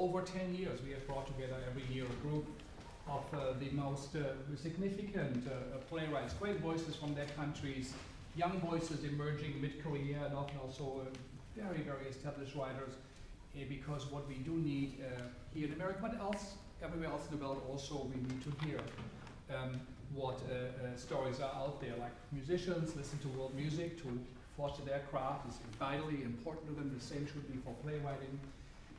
over 10 years, we have brought together every year a group of the most significant playwrights, great voices from their countries, young voices emerging mid-career, and often also very, very established writers, because what we do need here in America, but everywhere else in the world also, we need to hear what stories are out there. Like musicians listen to world music to foster their craft is vitally important to them. The same should be for playwriting.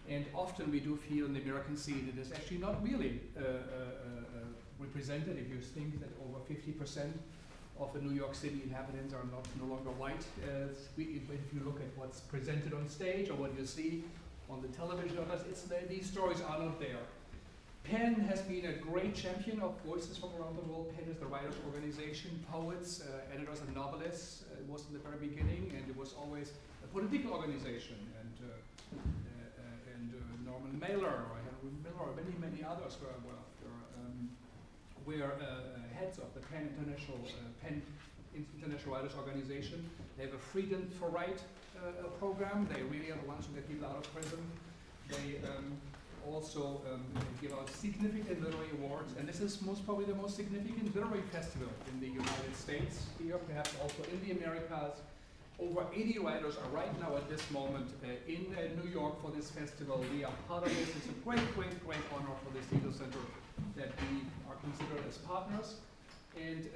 And often we do feel in the American scene it is actually not really represented. If you think that over 50% of the New York City inhabitants are no longer white, if you look at what's presented on stage or what you see on the television, these stories are not there. PEN has been a great champion of voices from around the world. PEN is the writers' organization, poets, editors, and novelists. It was in the very beginning, and it was always a political organization. And Norman Mailer or Henry Miller or many others were heads of the PEN International Writers Organization. They have a Freedom for Right program. They really are the ones who get people out of prison. They also give out significant literary awards, and this is most probably the most significant literary festival in the United States, here perhaps also in the Americas. Over 80 writers are right now at this moment in New York for this festival. We are part of this. It's a great honor for the Segal Center that we are considered as partners. And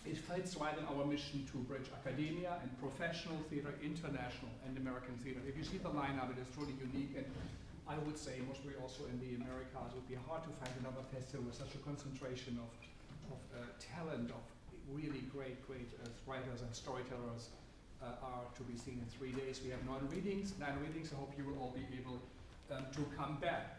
it fits right in our mission to bridge academia and professional theater, international and American theater. If you see the lineup, it is truly unique. And I would say, mostly also in the Americas, it would be hard to find another festival with such a concentration of talent, of really great writers and storytellers are to be seen in 3 days. We have 9 readings. I hope you will all be able to come back.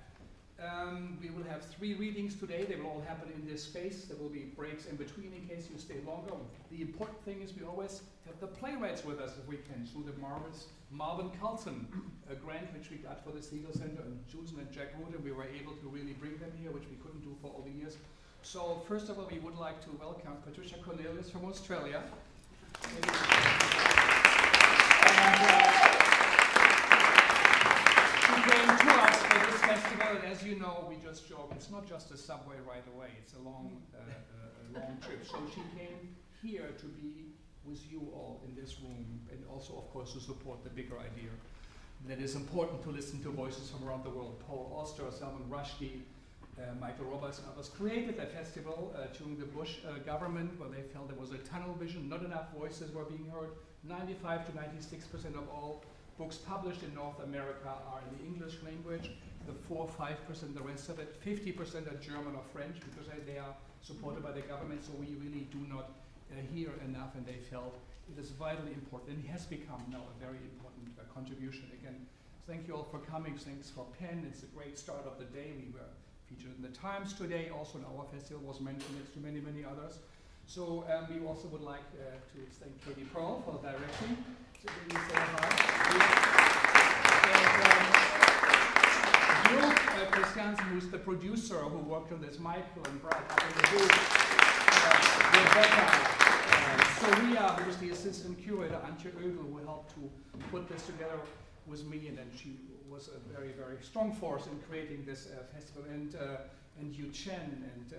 We will have 3 readings today. They will all happen in this space. There will be breaks in between in case you stay longer. The important thing is we always have the playwrights with us if we can, through the marvelous Marvin Carlson, a grant which we got for the Segal Center, and Susan and Jack Wood, and we were able to really bring them here, which we couldn't do for all the years. So first of all, we would like to welcome Patricia Cornelius from Australia. She came to us for this festival, and as you know, we just joke, it's not just a subway right away, it's a long trip. So she came here to be with you all in this room, and also, of course, to support the bigger idea that it's important to listen to voices from around the world. Paul Auster, Salman Rushdie, Michael Roberts and others created that festival during the Bush government, where they felt there was a tunnel vision, not enough voices were being heard. 95 to 96% of all books published in North America are in the English language. The 4 or 5%, the rest of it, 50% are German or French, because they are supported by the government, so we really do not hear enough, and they felt it is vitally important, and it has become now a very important contribution. Again, thank you all for coming. Thanks for PEN. It's a great start of the day. We were featured in the Times today, also in our festival was mentioned next to many others. So we also would like to thank Katie Pearl for directing. So really say hi. And Christiansen, who's the producer, who worked on this, Michael and Brad up in the booth, Rebecca. Soria, who was the assistant curator, Antje Oegel, who helped to put this together with me, and then she was a very strong force in creating this festival, and Yu Chen and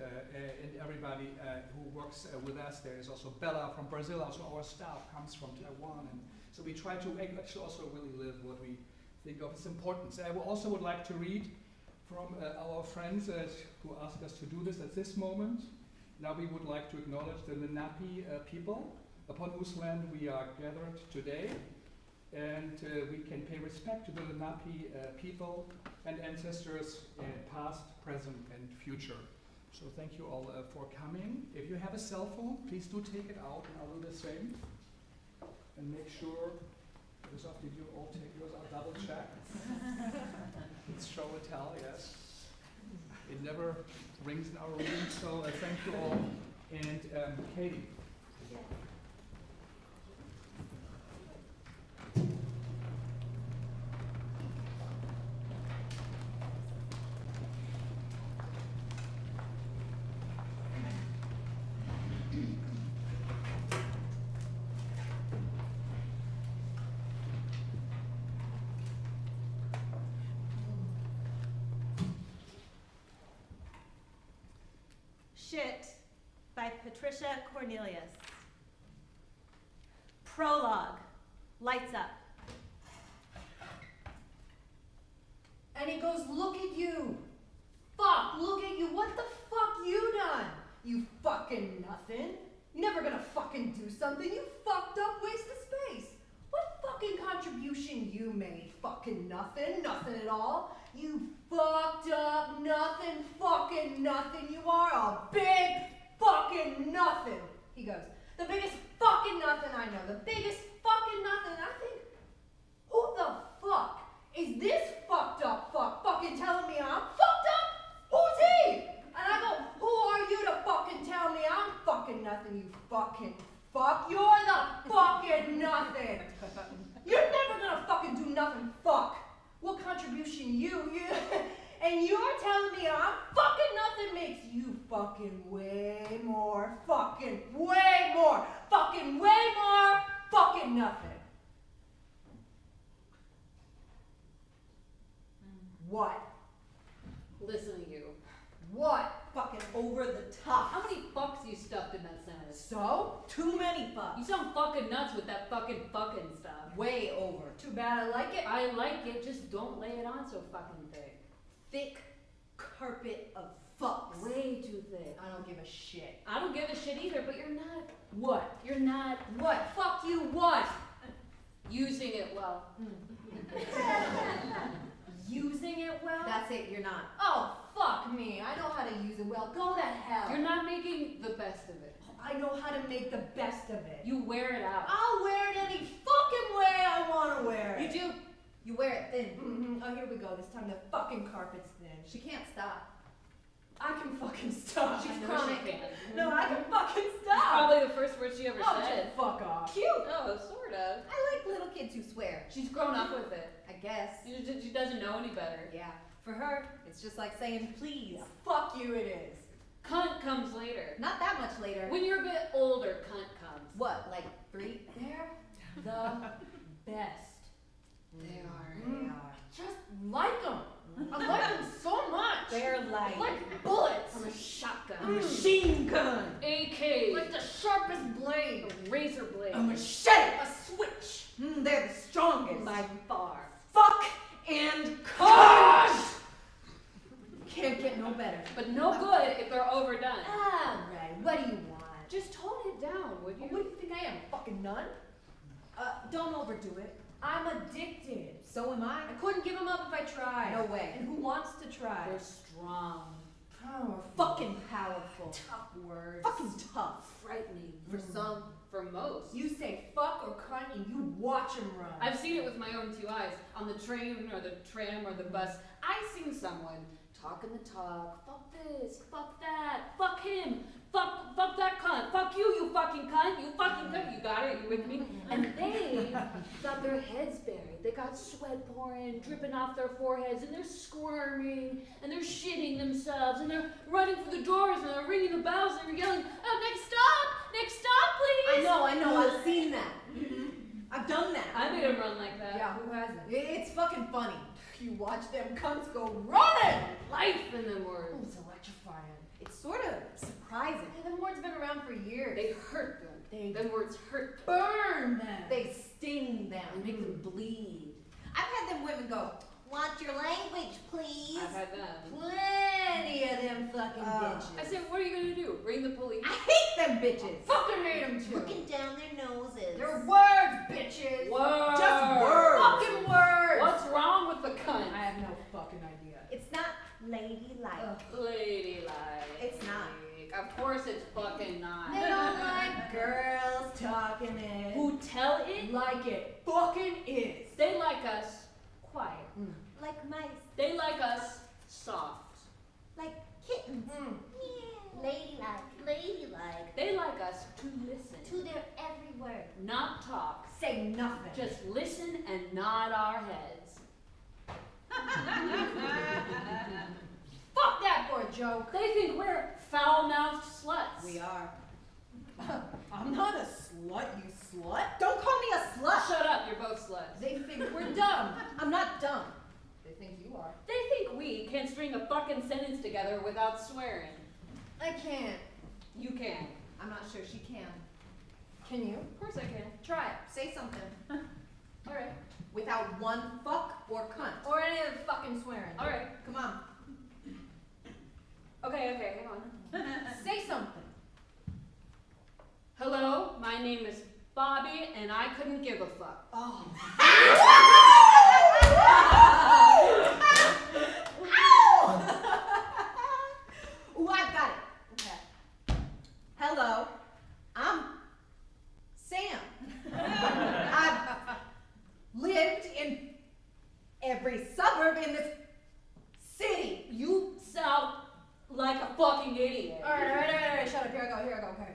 everybody who works with us. There is also Bella from Brazil. Also, our staff comes from Taiwan, and so we try to actually also really live what we think of as importance. I also would like to read from our friends who asked us to do this at this moment. Now we would like to acknowledge the Lenape people, upon whose land we are gathered today. And we can pay respect to the Lenape people and ancestors, past, present, and future. So thank you all for coming. If you have a cell phone, please do take it out, and I'll do the same. And make sure, as often you all take yours, I'll double check. It's show and tell, yes. It never rings in our room, so thank you all. And Katie. Patricia Cornelius. Prologue. Lights up. And he goes, look at you. Fuck, look at you. What the fuck you done? You fucking nothing. You never gonna fucking do something. You fucked up waste of space. What fucking contribution you made? Fucking nothing. Nothing at all. You fucked up nothing. Fucking nothing. You are a big fucking nothing. He goes, the biggest fucking nothing I know. The biggest fucking nothing. And I think, who the fuck is this fucked up fuck fucking telling me I'm fucked up? Who's he? And I go, who are you to fucking tell me I'm fucking nothing, you fucking fuck? You're the fucking nothing. You're never gonna fucking do nothing, fuck. What contribution you and you're telling me I'm fucking nothing makes you fucking way more fucking nothing. What? Listen to you. What? Fucking over the top. How many fucks you stuffed in that sentence? So? Too many fucks. You sound fucking nuts with that fucking stuff. Way over. Too bad I like it. I like it, just don't lay it on so fucking thick. Thick carpet of fucks. Way too thick. I don't give a shit. I don't give a shit either, but you're not. What? You're not What? Fuck you what? using it well. Using it well? That's it, you're not. Oh, fuck me. I know how to use it well. Go to hell. You're not making the best of it. I know how to make the best of it. You wear it out. I'll wear it any fucking way I want to wear it. You do. You wear it thin. Mm-hmm. Oh, here we go. This time the fucking carpet's thin. She can't stop. I can fucking stop. She's I know chronic. she can. No, I can fucking That's stop. probably the first word she ever Oh, said. just fuck off. Cute. Oh, sort of. I like little kids who swear. She's grown up with it. I guess. She doesn't know any better. Yeah. For her, it's just like saying please. Fuck you, it is. Cunt comes later. Not that much later. When you're a bit older, cunt comes. What, like 3? They're the best. They are. They are. Just like them. I like them so much. They're like bullets. From a shotgun. A machine gun. AK. Like the sharpest blade. A razor blade. A machete. A switch. they're the strongest. By far. Fuck and cause. Can't get no better. But no good if they're overdone. Alright, what do you want? Just tone it down, would you? What do you think I am, a fucking nun? Don't overdo it. I'm addicted. So am I. I couldn't give them up if I tried. No way. And who wants to try? They're strong. Oh, Fucking powerful. tough words. Fucking tough. Frightening. For some. For most. You say fuck or cunt and you watch them run. I've seen it with my own 2 eyes. On the train or the tram or the bus, I've seen someone talking the talk. Fuck this, fuck that, fuck him, fuck that cunt, fuck you, you fucking cunt, you fucking cunt. You got it? You with me? And they got their heads buried. They got sweat pouring, dripping off their foreheads, and they're squirming, and they're shitting themselves, and they're running for the doors, and they're ringing the bells, and they're yelling, "Oh, next stop, please!" I know, I've seen that. I've done that. I made him run like that. Yeah, who hasn't? It's fucking funny. You watch them cunts go running! Life in them Oh, words. it's electrifying. It's sort of surprising. Hey, them words have been around for years. They hurt them. Them words hurt them. burn them. They sting them. They make them bleed. I've had them women go, "Watch your language, please." I've had them. Plenty of them fucking bitches. I said, what are you gonna do? Bring the police? I hate them bitches. fucking hate them too. Looking down their noses. They're words, bitches. Words. Just words. Fucking words. What's wrong with the cunt? I have no fucking idea. It's not ladylike. Ladylike. It's not. Of course it's fucking not. They don't like girls talking it. Who tell it? like it fucking is. They like us quiet. Like mice. They like us soft. Like kittens. Yeah. Ladylike. They like us to listen. To their every word. Not talk. Say nothing. Just listen and nod our heads. Fuck that for a joke. They think we're foul-mouthed sluts. We are. I'm not a slut, you slut. Don't call me a slut. Shut up, you're both sluts. They think we're dumb. I'm not dumb. They think you are. They think we can string a fucking sentence together without swearing. I can't. You can. I'm not sure she can. Can you? Of course I can. Try it. Say something. Alright. Without one fuck or cunt. Or any of the fucking swearing. Alright. Come on. Okay, hang on. Say something. Hello, my name is Bobby, and I couldn't give a fuck. Oh. Ooh, I've got it. Okay. Hello, I'm Sam. I've lived in every suburb in this city. You sound like a fucking idiot. Alright, shut up, here I go, okay.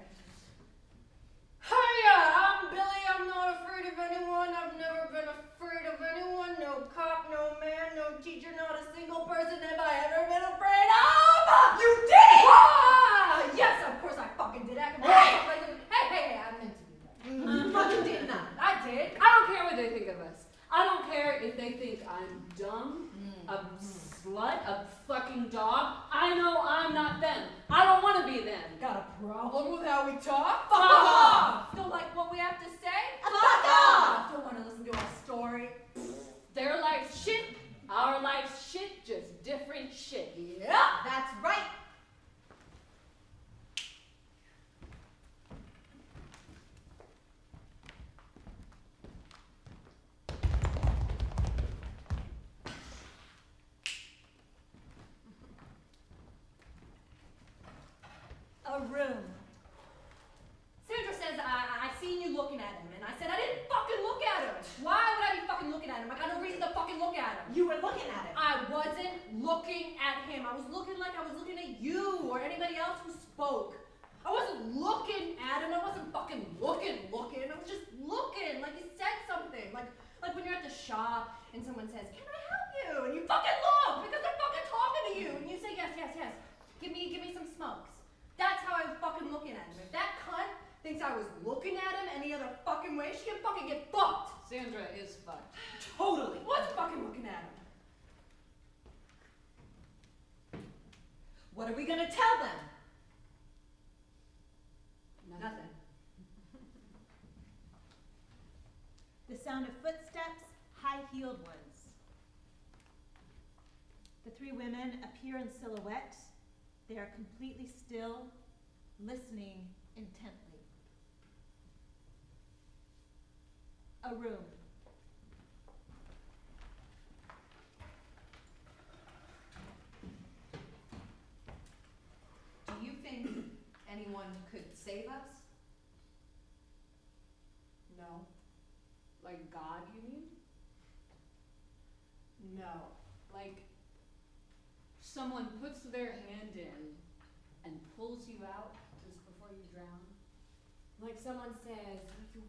Hiya, I'm Billy, I'm not afraid of anyone, I've never been afraid of anyone, no cop, no man, no teacher, not a single person have I ever been afraid of! You did it! Ah! Yes, of course I fucking did. Hey, I meant to do that. You fucking did not. I did. I don't care what they think of us. I don't care if they think I'm dumb, a slut, a fucking dog. I know I'm not them. I don't want to be them. Got a problem with how we talk? Fuck off! Don't like what we have to say? Fuck off! Don't want to listen to our story? Their life's shit, our life's shit, just different shit. Yeah. That's right. A room. Sandra says I seen you looking at him, and I said I didn't fucking look at him. Why would I be fucking looking at him? I got no reason to fucking look at him. You were looking at it. I wasn't looking at him. I was looking like I was looking at you or anybody else who spoke. I wasn't looking at him. I wasn't fucking looking. I was just looking, like you said something. Like when you're at the shop and someone says, "Can I help you?" and you fucking look because they're fucking talking to you, and you say, "Yes, yes, yes. Give me some smokes." That's how I was fucking looking at him. If that cunt thinks I was looking at him any other fucking way, she can fucking get fucked. Sandra is fucked. Totally. What's fucking looking at him? What are we gonna tell them? Nothing. The sound of footsteps, high-heeled ones. The three women appear in silhouette. They are completely still, listening intently. A room. Do you think anyone could save us? No. Like God, you mean? No. Like someone puts their hand in and pulls you out just before you drown? Like someone says, you're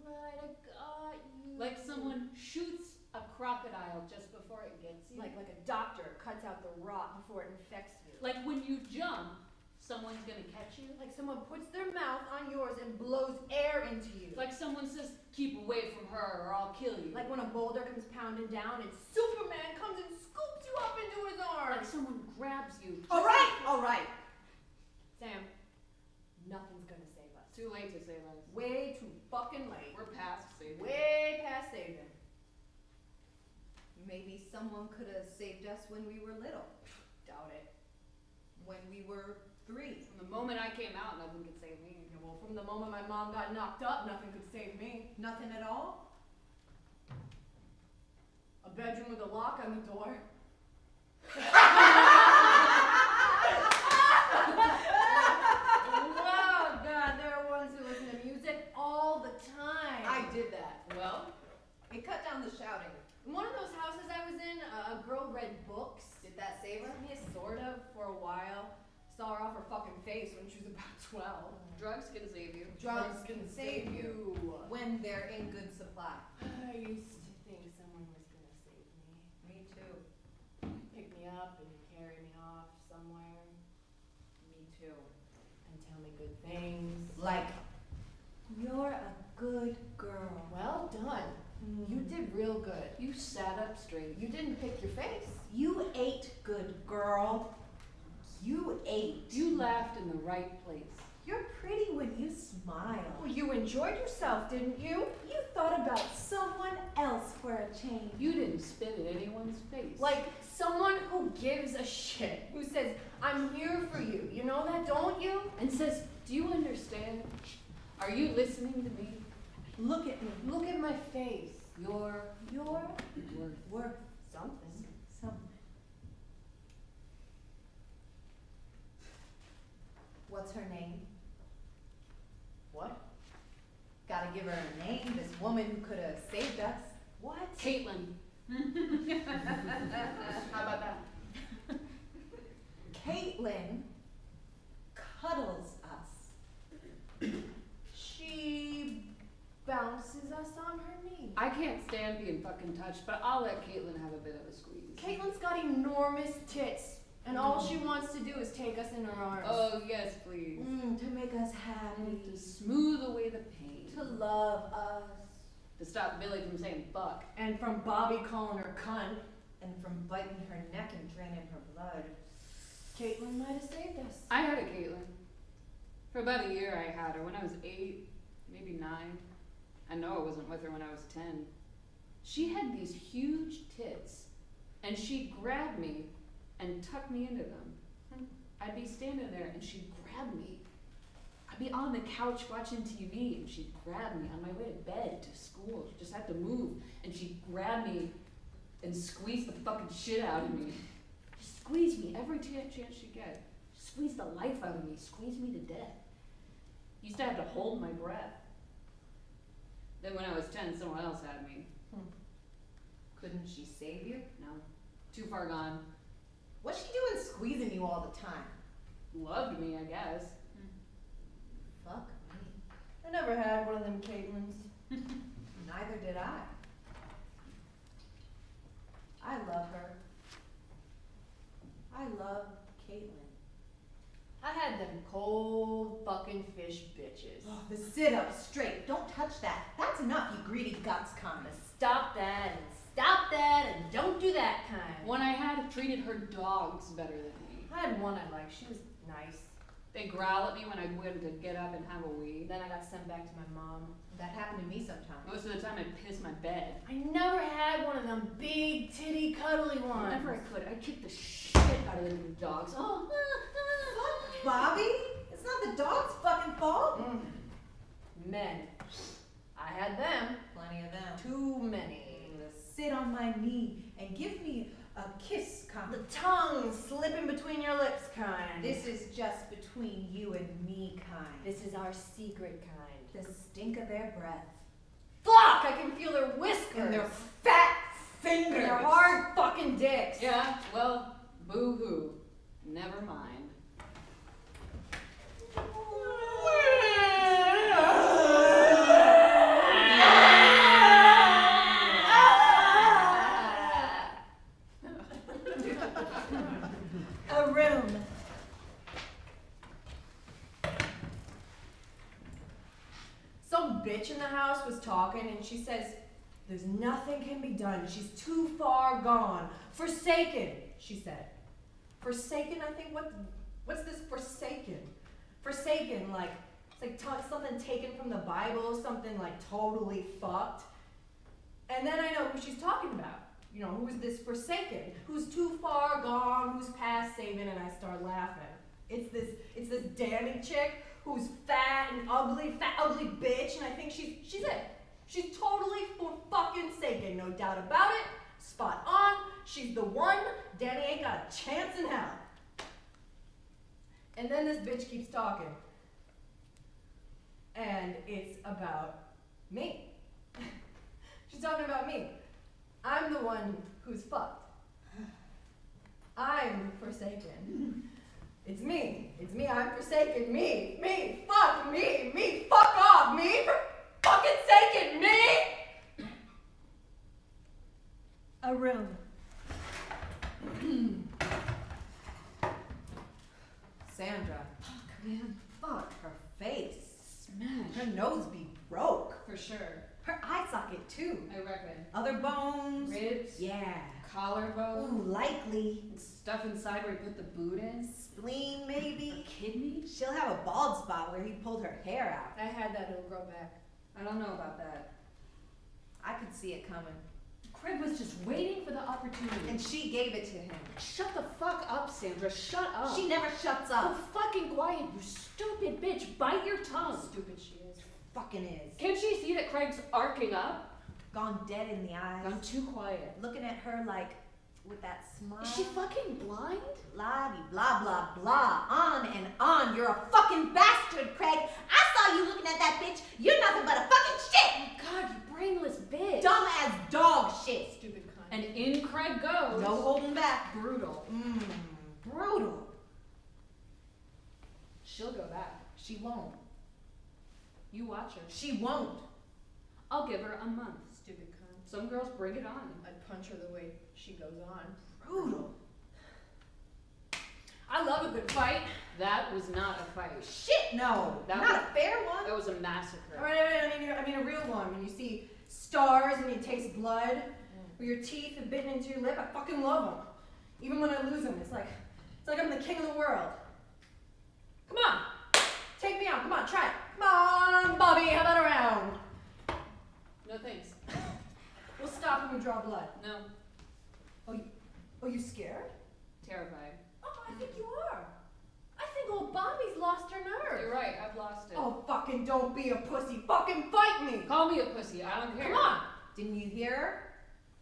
right, I got you. Like someone shoots a crocodile just before it gets you? Like a doctor cuts out the rot before it infects you. Like when you jump, someone's gonna catch you? Like someone puts their mouth on yours and blows air into you. Like someone says, keep away from her or I'll kill you. Like when a boulder comes pounding down and Superman comes and scoops you up into his arms. Like someone grabs you. All right. Sam, nothing's gonna save us. Too late to save us. Way too fucking late. We're past saving. Way past saving. Maybe someone could have saved us when we were little. Doubt it. When we were 3. From the moment I came out, nothing could save me. Yeah, well, from the moment my mom got knocked up, nothing could save me. Nothing at all? A bedroom with a lock on the door. Oh God, there are ones who listen to music all the time. I did that. Well, It cut down the shouting. In one of those houses I was in, a girl read books. Did that save her? Yeah, sort of, for a while. Saw her off her fucking face when she was about 12. drugs can save you. Drugs can save you. When they're in good supply. I used to think someone was gonna save me. Me too. Pick me up and carry me off somewhere. Me too. And tell me good things. Like, you're a good girl. Well done. You did real good. You sat up straight. You didn't pick your face. You ate, good girl. You ate. You laughed in the right place. You're pretty when you smile. Well, you enjoyed yourself, didn't you? You thought about someone else for a change. You didn't spit in anyone's face. Like someone who gives a shit, who says, I'm here for you. You know that, don't you? and says, do you understand? Are you listening to me? Look at me. Look at my face. You're You're worth Something. something. What's her name? What? Gotta give her a name, this woman who could have saved us. What? Caitlin. How about that? Caitlin cuddles us. She bounces us on her knee. I can't stand being fucking touched, but I'll let Caitlin have a bit of a squeeze. Caitlin's got enormous tits, and all she wants to do is take us in her arms. Oh, yes, please. To make us happy. To smooth away the pain. To love us. To stop Billy from saying fuck. And from Bobby calling her cunt, And from biting her neck and draining her blood. Caitlin might have saved us. I had a Caitlin. For about a year I had her. When I was 8, maybe 9. I know I wasn't with her when I was 10. She had these huge tits, and she'd grab me and tuck me into them. I'd be standing there and she'd grab me. I'd be on the couch watching TV and she'd grab me on my way to bed, to school. She just had to move, and she'd grab me and squeeze the fucking shit out of me. Just squeeze me every chance she'd get. Squeeze the life out of me, squeeze me to death. Used to have to hold my breath. Then when I was 10, someone else had me. Couldn't she save you? No, too far gone. What's she doing squeezing you all the time? Loved me, I guess. Fuck me. I never had one of them Caitlins. Neither did I. I love her. I love Caitlin. I had them cold fucking fish bitches. The sit up straight. Don't touch that. That's enough, you greedy guts kind. Stop that and stop that and don't do that kind. One I had treated her dogs better than me. I had one I liked. She was nice. They growl at me when I went to get up and have a wee. Then I got sent back to my mom. That happened to me sometimes. Most of the time I'd piss my bed. I never had one of them big titty cuddly ones. Whenever I could, I'd kick the shit out of the dogs. Oh, Bobby? It's not the dog's fucking fault. Men. I had them. Plenty of them. Too many. Sit on my knee and give me a kiss kind. The tongue slipping between your lips kind. This is just between you and me kind. This is our secret kind. The stink of their breath. Fuck! I can feel their whiskers. And their fat fingers. And their hard fucking dicks. yeah, well, boo-hoo. Never mind. A room. Some bitch in the house was talking and she says, there's nothing can be done. She's too far gone. Forsaken, she said. Forsaken, I think, what's this forsaken? Forsaken, like, it's like something taken from the Bible, something like totally fucked. And then I know who she's talking about. You know, who's this forsaken? Who's too far gone, who's past saving, and I start laughing. It's this Danny chick who's fat ugly bitch, and I think she's it. She's totally fucking Sagan, no doubt about it. Spot on. She's the one. Danny ain't got a chance in hell. And then this bitch keeps talking. And it's about me. She's talking about me. I'm the one who's fucked. I'm forsaken. It's me. It's me. I'm forsaken. Me. Me. Fuck me. Me. Fuck off. Me. For fucking saken. Me. A room. Sandra. Fuck, man. Fuck her face. Smash. Her nose be broke. For sure. Her eye socket too. I reckon. Other bones. Ribs. Yeah. collarbone? Ooh, likely. And stuff inside where he put the boot in? Spleen, maybe. Kidney? She'll have a bald spot where he pulled her hair out. I had that, it'll grow back. I don't know about that. I could see it coming. Craig was just waiting for the opportunity. And she gave it to him. Shut the fuck up, Sandra. Shut up. She never shuts Go up. fucking quiet, you stupid bitch. Bite your tongue. Stupid she is. Fucking is. Can't she see that Craig's arcing up? Gone dead in the eyes. I'm too quiet. Looking at her like, with that smile. Is she fucking blind? Blah, blah, blah, blah. On and on. You're a fucking bastard, Craig. I saw you looking at that bitch. You're nothing but a fucking shit. God, you brainless bitch. Dumb as dog shit. Stupid cunt. And in Craig goes. No holding back. Brutal. Brutal. She'll go back. She won't. You watch her. She won't. I'll give her a month. Stupid cunt. Some girls bring it on. I'd punch her the way she goes on. Brutal. I love a good fight. That was not a fight. Shit, no. That Not was- a fair one. That was a massacre. All right, I mean a real one. When you see stars and you taste blood, or your teeth are bitten into your lip, I fucking love them. Even when I lose them, it's like I'm the king of the world. Come on, take me out. Come on, try it. Come on, Bobby, how about a round? No thanks. We'll stop when we draw blood. No. Oh, you scared? Terrified. Oh, I think you are. I think old Bobby's lost her nerve. You're right, I've lost it. Oh, fucking don't be a pussy. Fucking fight me. Call me a pussy, I don't care. Come on. Didn't you hear her?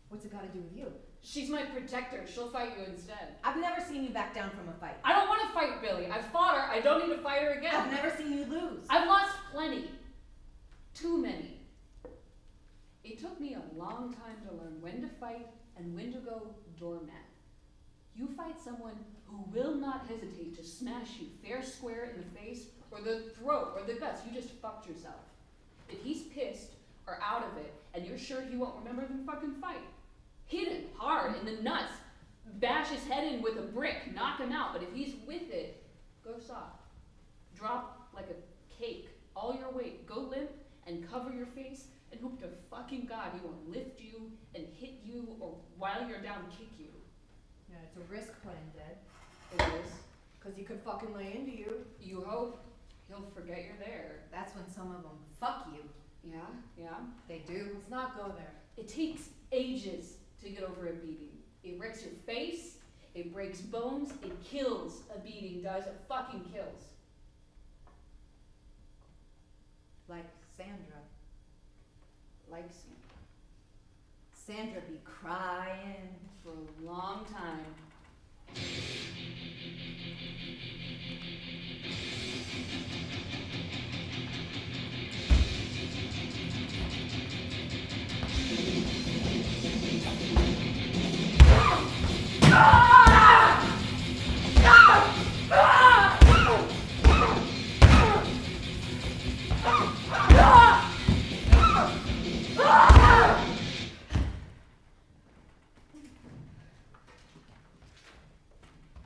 What's it got to do with you? She's my protector, she'll fight you instead. I've never seen you back down from a fight. I don't want to fight Billy. I've fought her, I don't need to fight her again. I've never seen you lose. I've lost plenty. Too many. It took me a long time to learn when to fight and when to go doormat. You fight someone who will not hesitate to smash you fair square in the face or the throat or the guts. You just fucked yourself. If he's pissed or out of it and you're sure he won't remember, then fucking fight. Hit him hard in the nuts. Bash his head in with a brick. Knock him out. But if he's with it, go soft. Drop like a cake. All your weight. Go limp and cover your face and hope to fucking God he won't lift you and hit you or while you're down kick you. Yeah, it's a risk playing dead. It is. Because he could fucking lay into you. You hope he'll forget you're there. That's when some of them fuck you. Yeah. They do. Let's not go there. It takes ages to get over a beating. It wrecks your face, it breaks bones, it kills a beating, does. It fucking kills. Like Sandra. Like Sandra be crying. for a long time.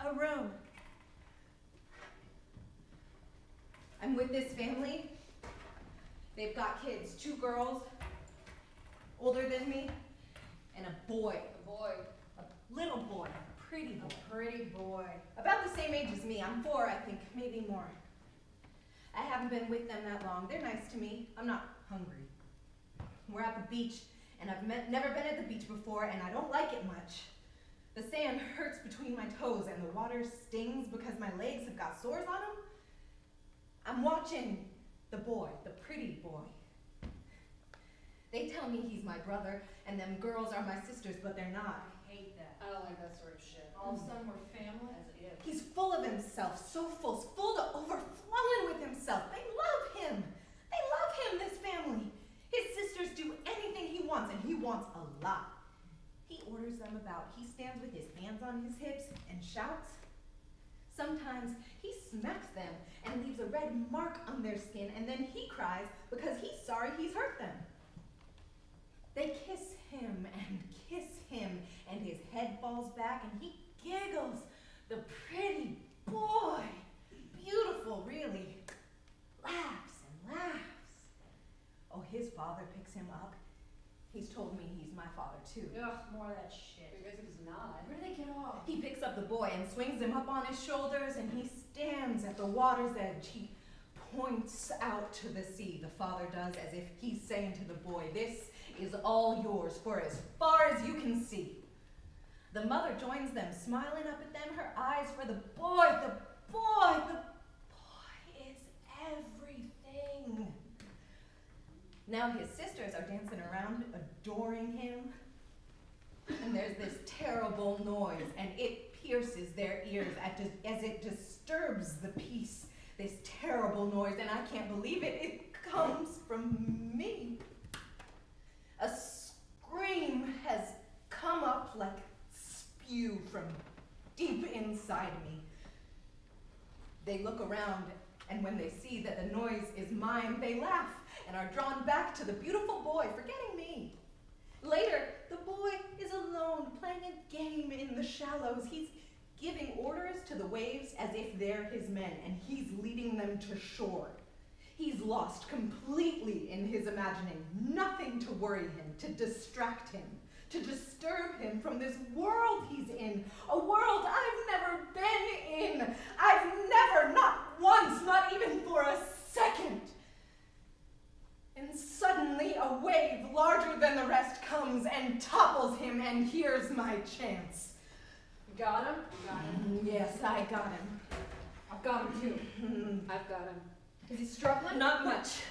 A room. I'm with this family. They've got kids, 2 girls, older than me, and a boy. A boy. A little boy, a pretty boy. A pretty boy. About the same age as me. I'm 4, I think, maybe more. I haven't been with them that long. They're nice to me. I'm not hungry. We're at the beach, and I've never been at the beach before, and I don't like it much. The sand hurts between my toes, and the water stings because my legs have got sores on them. I'm watching the boy, the pretty boy. They tell me he's my brother, and them girls are my sisters, but they're not. I hate that. I don't like that sort of shit. All of a sudden we're family. As it is. He's full of himself, so full to overflowing with himself. They love him. They love him, this family. His sisters do anything he wants, and he wants a lot. He orders them about. He stands with his hands on his hips and shouts. Sometimes he smacks them and leaves a red mark on their skin, and then he cries because he's sorry he's hurt them. They kiss him, and his head falls back, and he giggles. The pretty boy, beautiful really, laughs and laughs. Oh, his father picks him up. He's told me he's my my father too. Ugh, more of that shit. I guess it is not. Where do they get off? He picks up the boy and swings him up on his shoulders, and he stands at the water's edge. He points out to the sea. The father does, as if he's saying to the boy, "This is all yours for as far as you can see." The mother joins them, smiling up at them, her eyes for the boy. The boy is everything. Now his sisters are dancing around, adoring him. And there's this terrible noise, and it pierces their ears as it disturbs the peace. This terrible noise, and I can't believe it. It comes from me. A scream has come up like spew from deep inside me. They look around, and when they see that the noise is mine, they laugh and are drawn back to the beautiful boy, forgetting me. Later, the boy is alone, playing a game in the shallows. He's giving orders to the waves as if they're his men, and he's leading them to shore. He's lost completely in his imagining, nothing to worry him, to distract him, to disturb him from this world he's in, a world I've never been in. I've never, not once, not even for a second. And suddenly a wave larger than the rest comes and topples him, and here's my chance. Got him? Got him. Yes, I got him. I've got him too. I've got him. Is he struggling? Not much.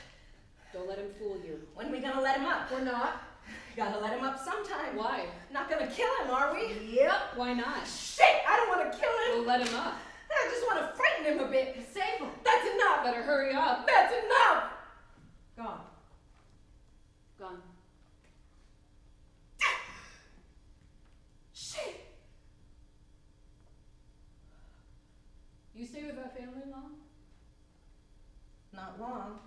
Don't let him fool you. When are we gonna let him up? We're not. Gotta let him up sometime. Why? Not gonna kill him, are we? Yep. Why not? Shit, I don't wanna kill him. We'll let him up. I just wanna frighten him a bit. Save him. That's enough. Better hurry up. That's enough. Gone. Gone. Shit. You stay with that family long? Not long.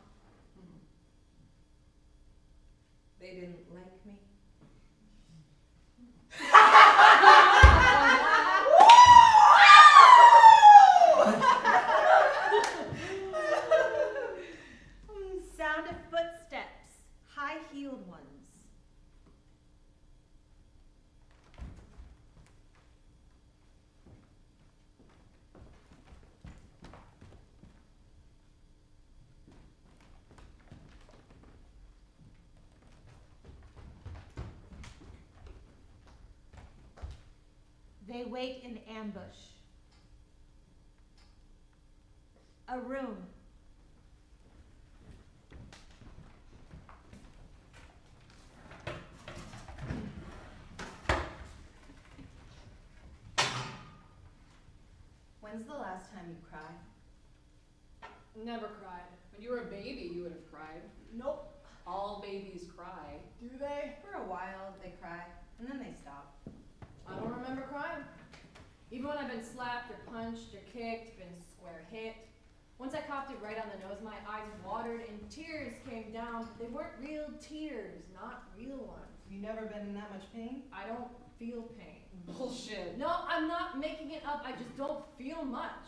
They didn't like me. Sound of footsteps, high-heeled ones. They wait in ambush. A room. When's the last time you cried? Never cried. When you were a baby, you would have cried. Nope. All babies cry. Do they? For a while, they cry, and then they stop. I don't remember crying. Even when I've been slapped or punched or kicked, been square hit. Once I coughed it right on the nose, my eyes watered and tears came down, but they weren't real tears, not real ones. You never been in that much pain? I don't feel pain. Bullshit. No, I'm not making it up, I just don't feel much.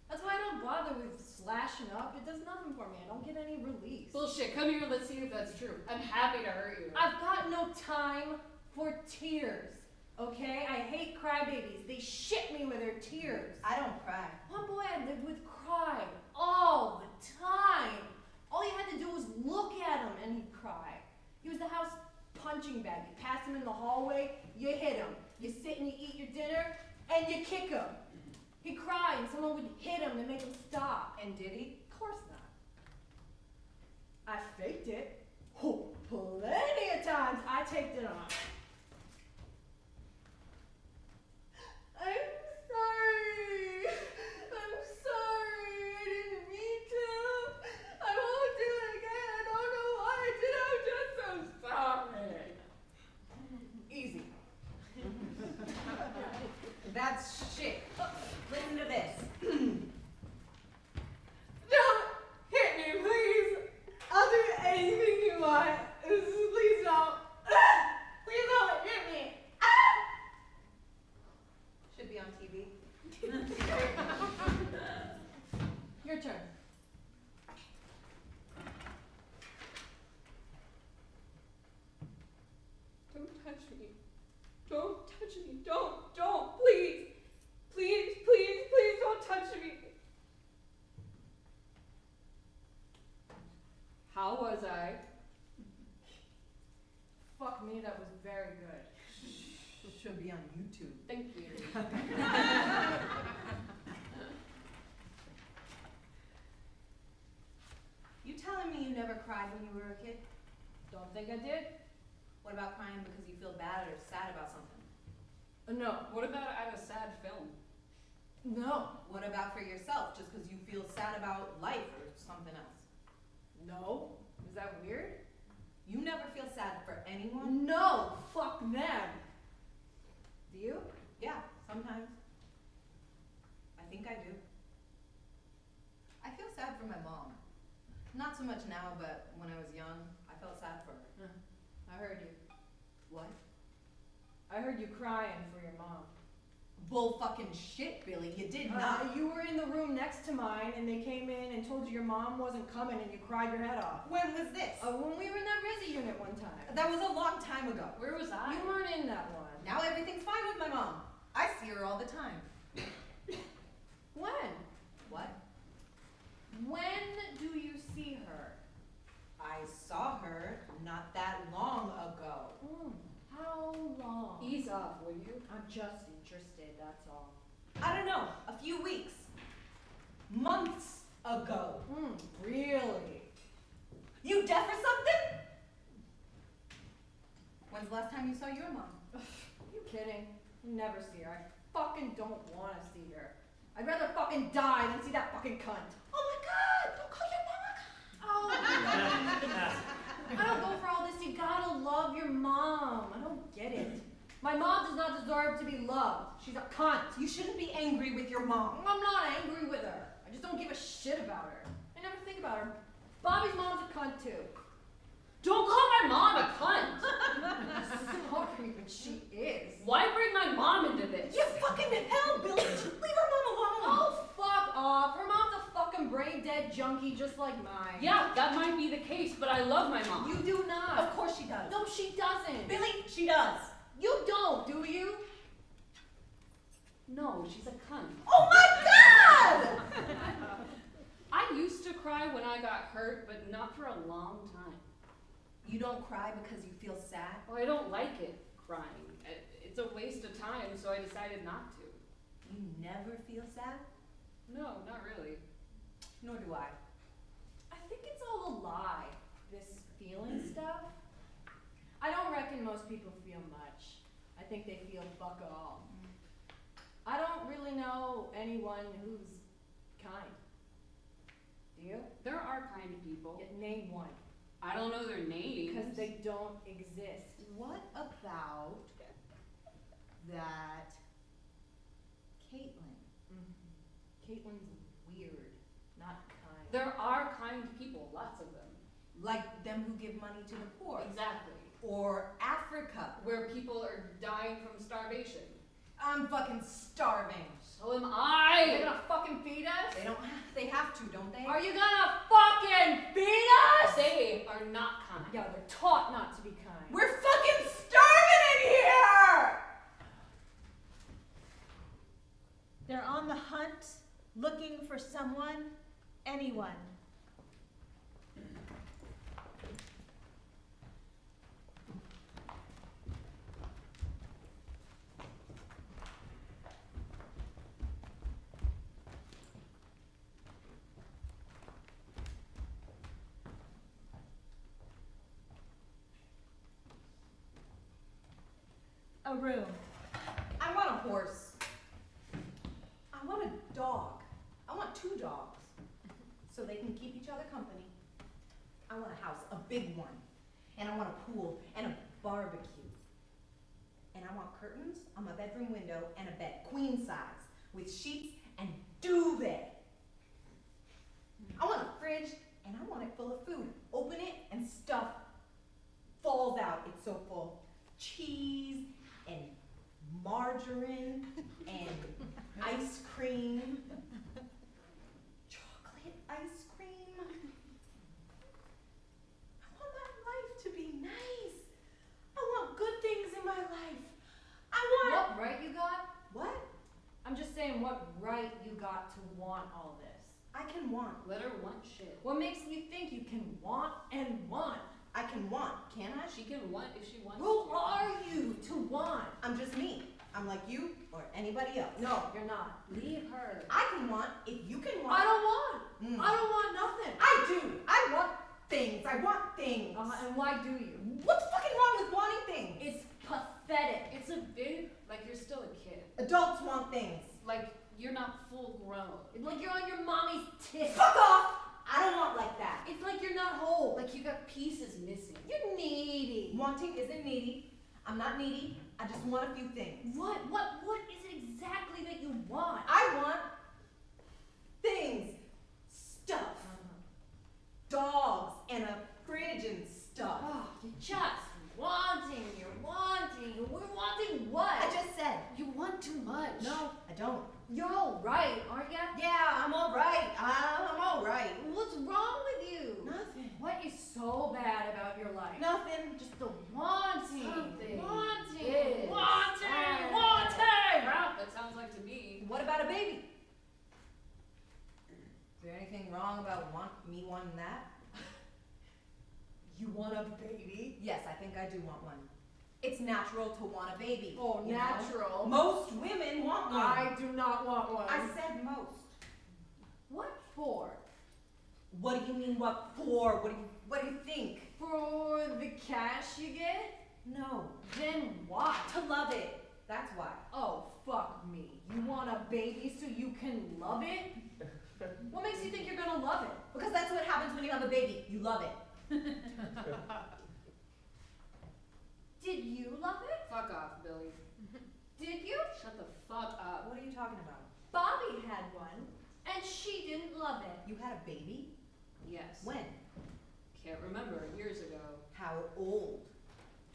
That's why I don't bother with slashing up. It does nothing for me. I don't get any release. Bullshit. Come here, let's see if that's true. I'm happy to hurt you. I've got no time for tears, okay? I hate crybabies. They shit me with their tears. I don't cry. One boy I lived with cried all the time. All you had to do was look at him and he'd cry. He was the house punching bag. You pass him in the hallway, you hit him. You sit and you eat your dinner, and you kick him. He'd cry and someone would hit him to make him stop. And did he? Of course not. I faked it. Oh, plenty of times I taped it on. I'm sorry. I'm sorry. I didn't mean to. I won't do it again. I don't know why I did it. I'm just so sorry. Easy. That's shit. Listen to this. Don't hit me, please. I'll do anything you want. Please don't. Please don't hit me. Should be on TV. Your turn. Don't touch you were a kid? Don't think I did? What about crying because you feel bad or sad about something? No. What about at a sad film? No. What about for yourself, just because you feel sad about life or something else? No. Is that weird? You never feel sad for anyone? No. Fuck them. Do you? Yeah, sometimes. I think I do. I feel sad for my mom. Not so much now, but when I was young, I felt sad for her. I heard you. What? I heard you crying for your mom. Bull fucking shit, Billy. You did not. You were in the room next to mine, and they came in and told you your mom wasn't coming, and you cried your head off. When was this? When we were in that Resi unit one time. That was a long time ago. Where was I? You weren't in that one. Now everything's fine with my mom. I see her all the time. When? What? When do you see her? I saw her not that long ago. How long? Ease off, will you? I'm just interested, that's all. I don't know, a few weeks. Months ago. Really? You deaf or something? When's the last time you saw your mom? You kidding? Never see her. I fucking don't want to see her. I'd rather fucking die than see that fucking cunt. Oh my god, don't call your mom a cunt. Oh, I don't go for all this. You gotta love your mom. I don't get it. My mom does not deserve to be loved. She's a cunt. You shouldn't be angry with your mom. I'm not angry with her. I just don't give a shit about her. I never think about her. Bobby's mom's a cunt too. Don't call my mom a cunt! This isn't hard for me, but she is. Why bring my mom into this? You fucking hell, Billy. Leave her mom alone. Oh, fuck off. Her mom's a fucking brain dead junkie just like mine. Yeah, that might be the case, but I love my mom. You do not. Of course she does. No, she doesn't. Billy, she does. You don't, do you? No, she's a cunt. Oh my god! I used to cry when I got hurt, but not for a long time. You don't cry because you feel sad? Well, I don't like it, crying. It's a waste of time, so I decided not to. You never feel sad? No, not really. Nor do I. I think it's all a lie, this feeling stuff. I don't reckon most people feel much. I think they feel fuck all. I don't really know anyone who's kind. Do you? There are kind people. Yeah, name one. I don't know their names. Because they don't exist. What about that Caitlin? Caitlin's weird, not kind. There are kind people, lots of them. Like them who give money to the poor? Exactly. Or Africa? Where people are dying from starvation. I'm fucking starving. So am Are I! you gonna fucking feed us? They have to, don't they? Are you gonna fucking feed us? They are not kind. Yeah, they're taught not to be kind. We're fucking starving in here! They're on the hunt, looking for someone, anyone. A room. I want a horse. I want a dog. I want 2 dogs. So they can keep each other company. I want a house, a big one. And I want a pool and a barbecue. And I want curtains on my bedroom window and a bed, queen size, with sheets and duvet. I want a fridge and I want it full of food. Open it and stuff falls out. It's so full. Cheese and margarine and ice cream. Chocolate ice cream. I want my life to be nice. I want good things in my life. I want... What right you got? What? I'm just saying what right you got to want all this. I can want. Let her want shit. What makes you think you can want and want? I can want, can I? She can want if she wants Who to. are you to want? I'm just me. I'm like you or anybody else. No, you're not. Leave her. I can want if you can want. I don't want. Mm. I don't want nothing. I do. I want things. I want things. And why do you? What's fucking wrong with wanting things? It's pathetic. It's a bit like you're still a kid. Adults want things. Like you're not full grown. It's like you're on your mommy's tits. Fuck off! I don't want like that. It's like you're not whole. Like you got pieces missing. You're needy. Wanting isn't needy. I'm not needy. I just want a few things. What is it exactly that you want? I want things. Stuff. Dogs and a fridge and stuff. Oh, you're just wanting. We're wanting what? I just said. You want too much. No, I don't. You're all right, aren't ya? Yeah, I'm alright. I'm alright. What's wrong with you? Nothing. What is so bad about your life? Nothing. Just the wanting. Something. Wanting. This. Wanting. Wow, that sounds like to me. What about a baby? Is there anything wrong about me wanting that? You want a baby? Yes, I think I do want one. It's natural to want a baby. Oh, you know? natural. Most women want one. I do not want one. I said most. What for? What do you mean what for? What do you think? For the cash you get? No. Then why? To love it. That's why. Oh, fuck me. You want a baby so you can love it? What makes you think you're gonna love it? Because that's what happens when you have a baby. You love it. Did you love it? Fuck off, Billy. Did you? Shut the fuck up. What are you talking about? Bobby had one, and she didn't love it. You had a baby? Yes. When? Can't remember. Years ago. How old?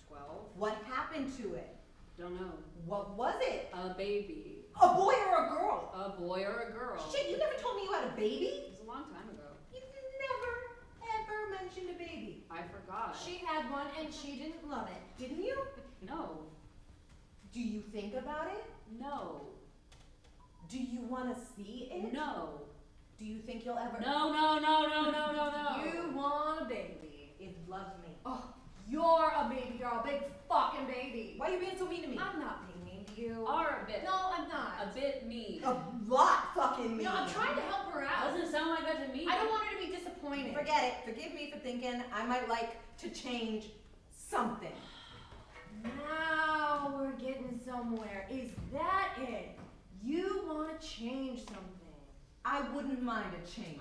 12? What happened to it? Don't know. What was it? A baby. A boy or a girl? A boy or a girl. Shit, you never told me you had a baby? It was a long time ago. You never, ever mentioned a baby. I forgot. She had one, and she didn't love it. Didn't you? No. Do you think about it? No. Do you want to see it? No. Do you think you'll ever? No. You want a baby. It loves me. Oh, you're a baby girl, big fucking baby. Why are you being so mean to me? I'm not being mean to you. Are a bit. No, I'm not. A bit mean. A lot fucking mean. No, I'm trying to help her out. Doesn't sound like that to me. I don't want her to be disappointed. Forget it. Forgive me for thinking I might like to change something. Now we're getting somewhere. Is that it? You want to change something. I wouldn't mind a change.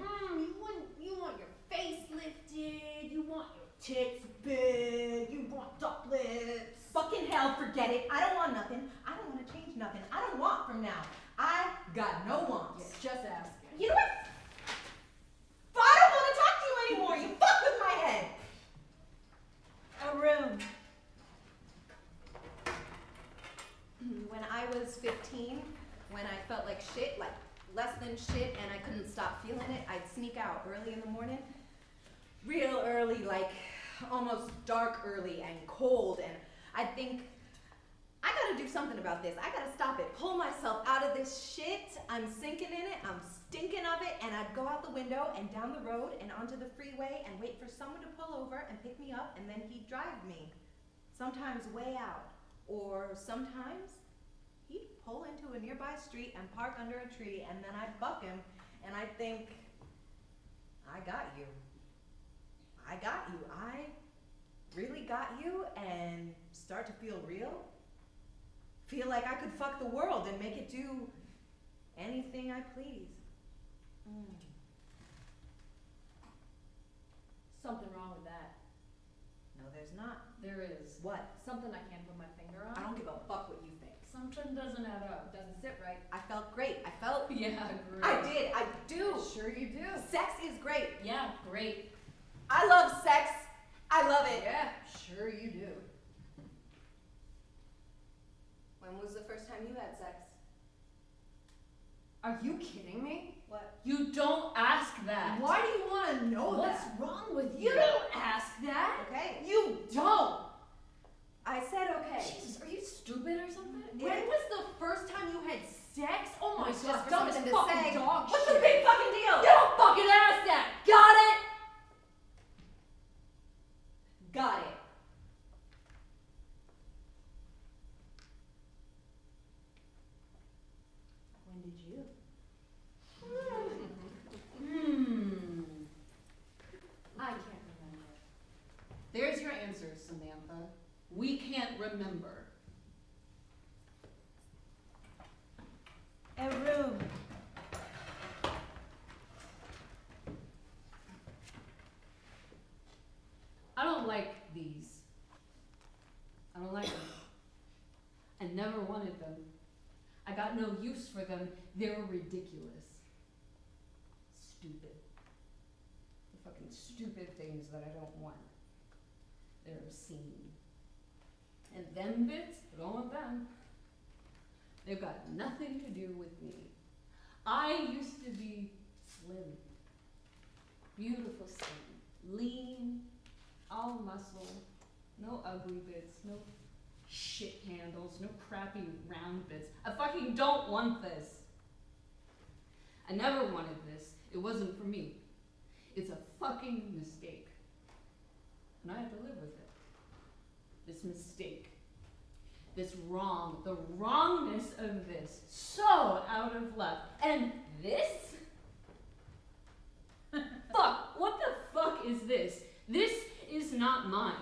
You want your face lifted. You want your tits big. You want duck lips. Fucking hell, forget it. I don't want nothing. I don't want to change nothing. I don't want from now. I got no wants. Yeah, just asking. You know what? I don't want to talk to you anymore. You fuck with my head. A room. When I was 15, when I felt like shit, like less than shit, and I couldn't stop feeling it, I'd sneak out early in the morning. Real early, like almost dark early and cold, and I'd think, I gotta do something about this. I gotta stop it. Pull myself out of this shit. I'm sinking in it. I'm stinking of it. And I'd go out the window and down the road and onto the freeway and wait for someone to pull over and pick me up, and then he'd drive me. Sometimes way out. Or sometimes he'd pull into a nearby street and park under a tree, and then I'd buck him, and I'd think, I got you. I got you. I really got you, and start to feel real. Feel like I could fuck the world and make it do anything I please. Something wrong with that. No, there's not. There is. What? Something I can't put my finger on. I don't give a fuck what you think. Something doesn't add up. Doesn't sit right. I felt great. I felt. Yeah, great. I did. I do. Sure you do. Sex is great. Yeah, great. I love sex. I love it. Yeah, sure you do. When was the first time you had sex? Are you kidding me? What? You don't ask that. Why do you want to know What's that? wrong with you? You don't ask that. Okay. You don't. I said okay. Jesus, are you stupid or something? When was the first time you had sex? Oh my It's god, just dumb as something to fucking say. dog What's shit. the big fucking deal? You don't fucking ask that. Got it? Got it. When did you? I can't remember. remember. A room. I don't like these. I don't like them. I never wanted them. I got no use for them. They were ridiculous. Stupid. The fucking stupid things that I don't want. They're obscene. And them bits, I don't want them. They've got nothing to do with me. I used to be slim. Beautiful slim. Lean. All muscle. No ugly bits. No shit handles. No crappy round bits. I fucking don't want this. I never wanted this. It wasn't for me. It's a fucking mistake. And I have to live with it. This mistake. This wrong. The wrongness of this. So out of left. And this? Fuck. What the fuck is this? This is not mine.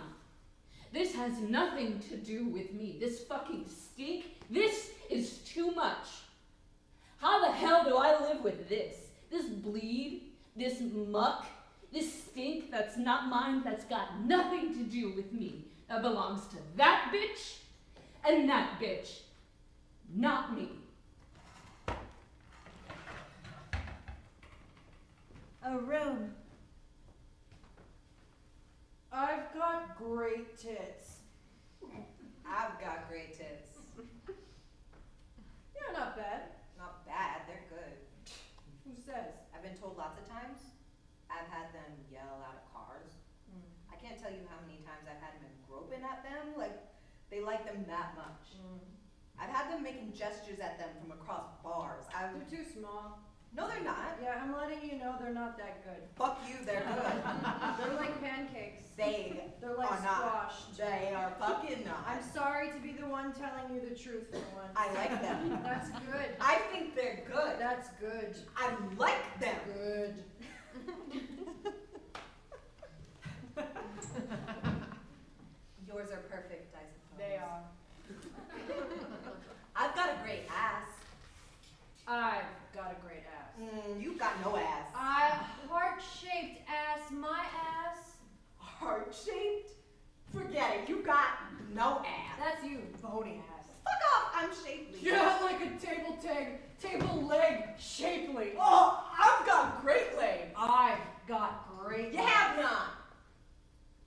This has nothing to do with me. This fucking stink. This is too much. How the hell do I live with this? This bleed, this muck, this stink that's not mine, that's got nothing to do with me. That belongs to that bitch and that bitch, not me. A room. I've got great tits. I've got great tits. Yeah, not bad. Not bad, they're good. Who says? I've been told lots of times. I've had them yell out of cars. I can't tell you how many times I've had them groping at them, like they like them that much. I've had them making gestures at them from across bars. They're too small. No, they're not. Yeah, I'm letting you know they're not that good. Fuck you, they're good. They're like pancakes. They're like are not. squashed. They are fucking not. I'm sorry to be the one telling you the truth for once. I like them. That's good. I think they're good. That's good. I like them. Good. Yours are perfect, I suppose. They are. I've got a great ass. I've got a great ass. You've got no ass. Heart-shaped ass, my ass. Heart-shaped? Forget it. You got no ass. That's you, bony ass. Fuck off. I'm shapely. Yeah, like a table leg, shapely. Oh, I've got great legs. I've got great You have not.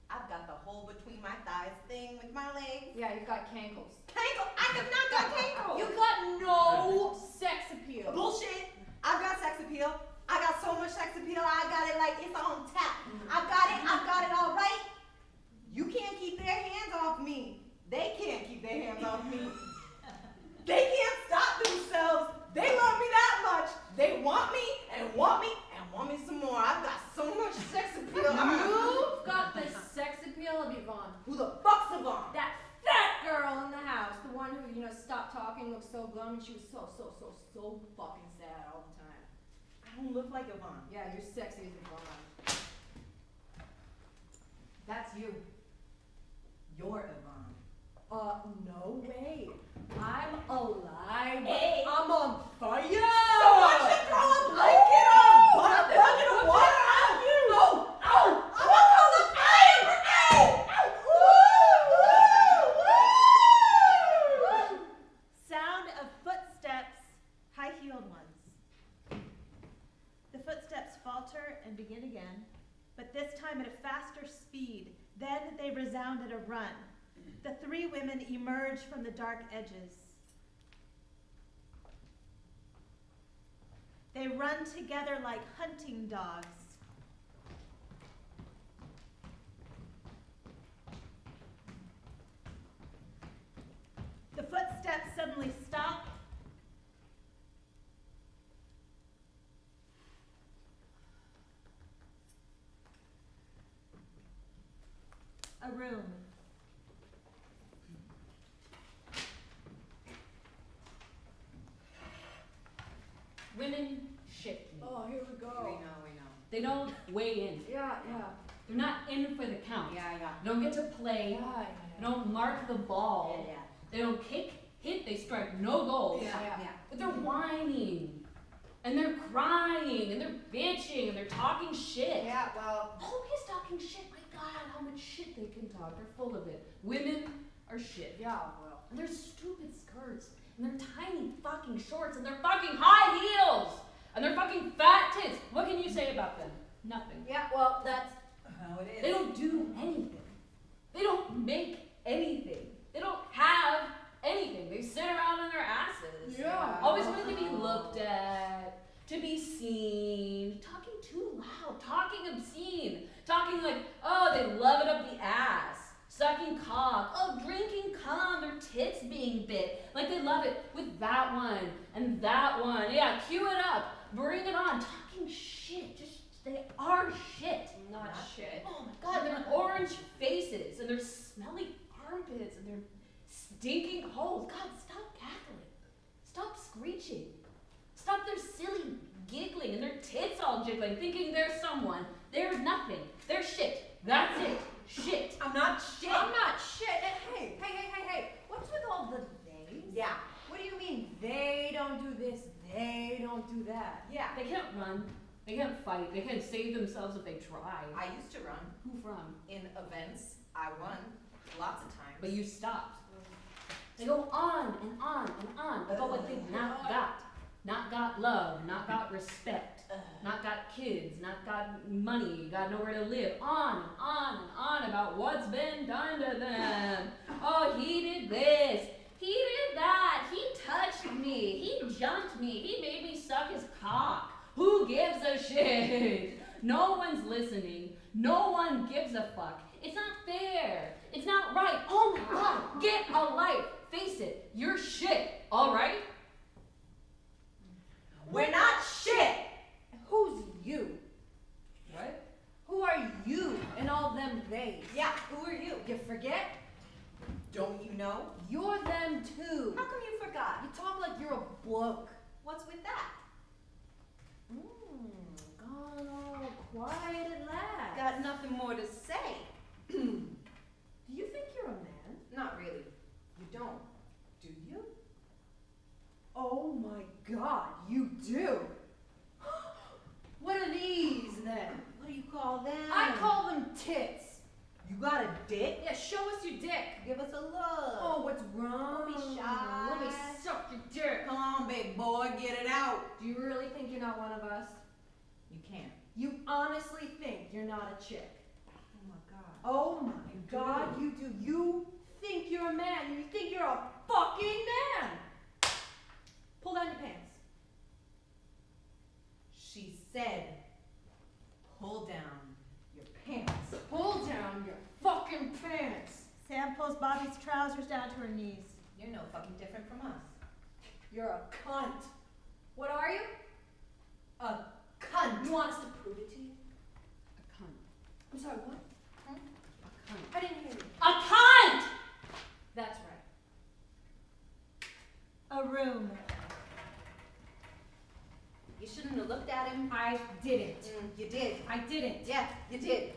I've got the hole between my thighs thing with my legs. Yeah, you've got cankles. Cankle. I have not got cankles. You got no sex appeal. Bullshit. I've got sex appeal. I got so much sex appeal. I got it like it's on tap. I've got it all right. You can't keep their hands off me. They can't keep their hands off me. They can't stop themselves. They love me that much. They want me and want me and want me some more. I've got so much sex appeal. You've got the sex appeal of Yvonne. Who the fuck's Yvonne? That fat girl in the house. The one who, stopped talking, looked so glum, and she was so fucking sad all the time. I don't look like Yvonne. Yeah, you're sexy as Yvonne. That's you. You're Yvonne. No way. I'm alive. Hey. I'm on fire. Someone should throw a blanket or a bucket of water on you. No. I'm gonna call the fire brigade. Sound of footsteps, high-heeled ones. The footsteps falter and begin again, but this time at a faster speed. Then they resound at a run. The three women emerge from the dark edges. They run together like hunting dogs. The footsteps suddenly stop. A room. Women shit me. Oh, here we go. We know. They don't weigh in. Yeah. They're not in for the count. Yeah. They don't get to play. Yeah. They don't mark the ball. Yeah. They don't kick, hit, they strike no goals. Yeah. But they're whining. And they're crying. And they're bitching. And they're talking shit. Yeah, well, Always talking shit. My God, how much shit they can talk. They're full of it. Women are shit. yeah, well. And their stupid skirts. And their tiny fucking shorts. And their fucking high heels. And their fucking fat tits. What can you say about them? Nothing. Yeah, well, that's how it is. They don't do anything. They don't make anything. They don't have anything. They sit around on their asses. Yeah. Always wanting to be looked at, to be seen, talking too loud, talking obscene, talking like, oh, they love it up the ass, sucking cock, oh, drinking cum, their tits being bit, like they love it with that one and that one. Yeah, cue it up, bring it on, talking shit, just, they are shit. Not shit. Oh my God, their orange faces and their smelly armpits and their stinking holes. God, stop cackling. Stop screeching. Stop their silly giggling and their tits all jiggling, thinking they're someone. They're nothing. They're shit. That's it. Shit. I'm not shit. I'm not shit. Hey. What's with all the theys? Yeah. What do you mean they don't do this, they don't do that? Yeah. They can't run. They can't fight. They can't save themselves if they try. I used to run Who from? in events. I won lots of times. But you stopped. They go on and on and on about what they've not got. Not got love, not got respect, not got kids, not got money, got nowhere to live. On and on and on about what's been done to them. Oh, he did this, he did that, he touched me, he jumped me, he made me suck his cock. Who gives a shit? No one's listening. No one gives a fuck. It's not fair. It's not right. Oh my God, get a life. Face it, you're shit, all right? We're not shit. Who's you? What? Who are you and all them theys? Yeah, who are you? You forget? Don't you know? You're them too. How come you forgot? You talk like you're a bloke. What's with that? Gone all quiet at last. Got nothing more to say. Do you think you're a man? Not really. You don't. Do you? Oh my God, you do. What are these then? What do you call them? I call them tits. You got a dick? Yeah, show us your dick. Give us a look. Oh, what's wrong? Don't be shy. Let me suck your dick. Come on, big boy, get it out. Do you really think you're not one of us? You can't. You honestly think you're not a chick? Oh my God. Oh my God, you do. You think you're a man. You think you're a fucking man. Pull down your pants. She said, pull down your pants. Pull down your fucking pants. Sam pulls Bobby's trousers down to her knees. You're no fucking different from us. You're a cunt. What are you? A cunt. You want us to prove it to you? A cunt. I'm sorry, what? A cunt. I didn't hear you. A cunt! That's right. A room. You shouldn't have looked at him. I didn't. You did. I didn't. Yeah, you did.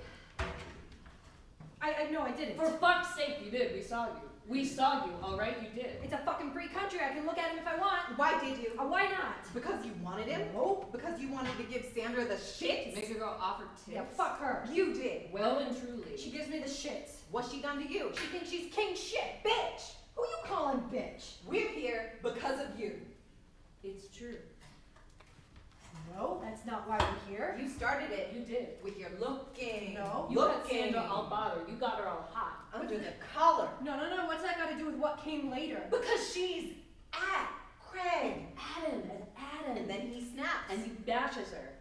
No, I didn't. For fuck's sake, you did. We saw you. We saw you, all right? You did. It's a fucking free country. I can look at him if I want. Why did you? Why not? Because you wanted him? Nope. Because you wanted to give Sandra the shits? Make a girl offer tits. Yeah, fuck her. You did. Well and truly. She gives me the shits. What's she done to you? She thinks she's king shit. Bitch! Who you calling bitch? We're here because of you. It's true. No, that's not why we're here. You started it You did. with your looking. No. You got Sandra all bothered. You got her all hot. Under the collar. No. What's that got to do with what came later? Because she's at Craig. Adam and Adam. And then he snaps. And he bashes her.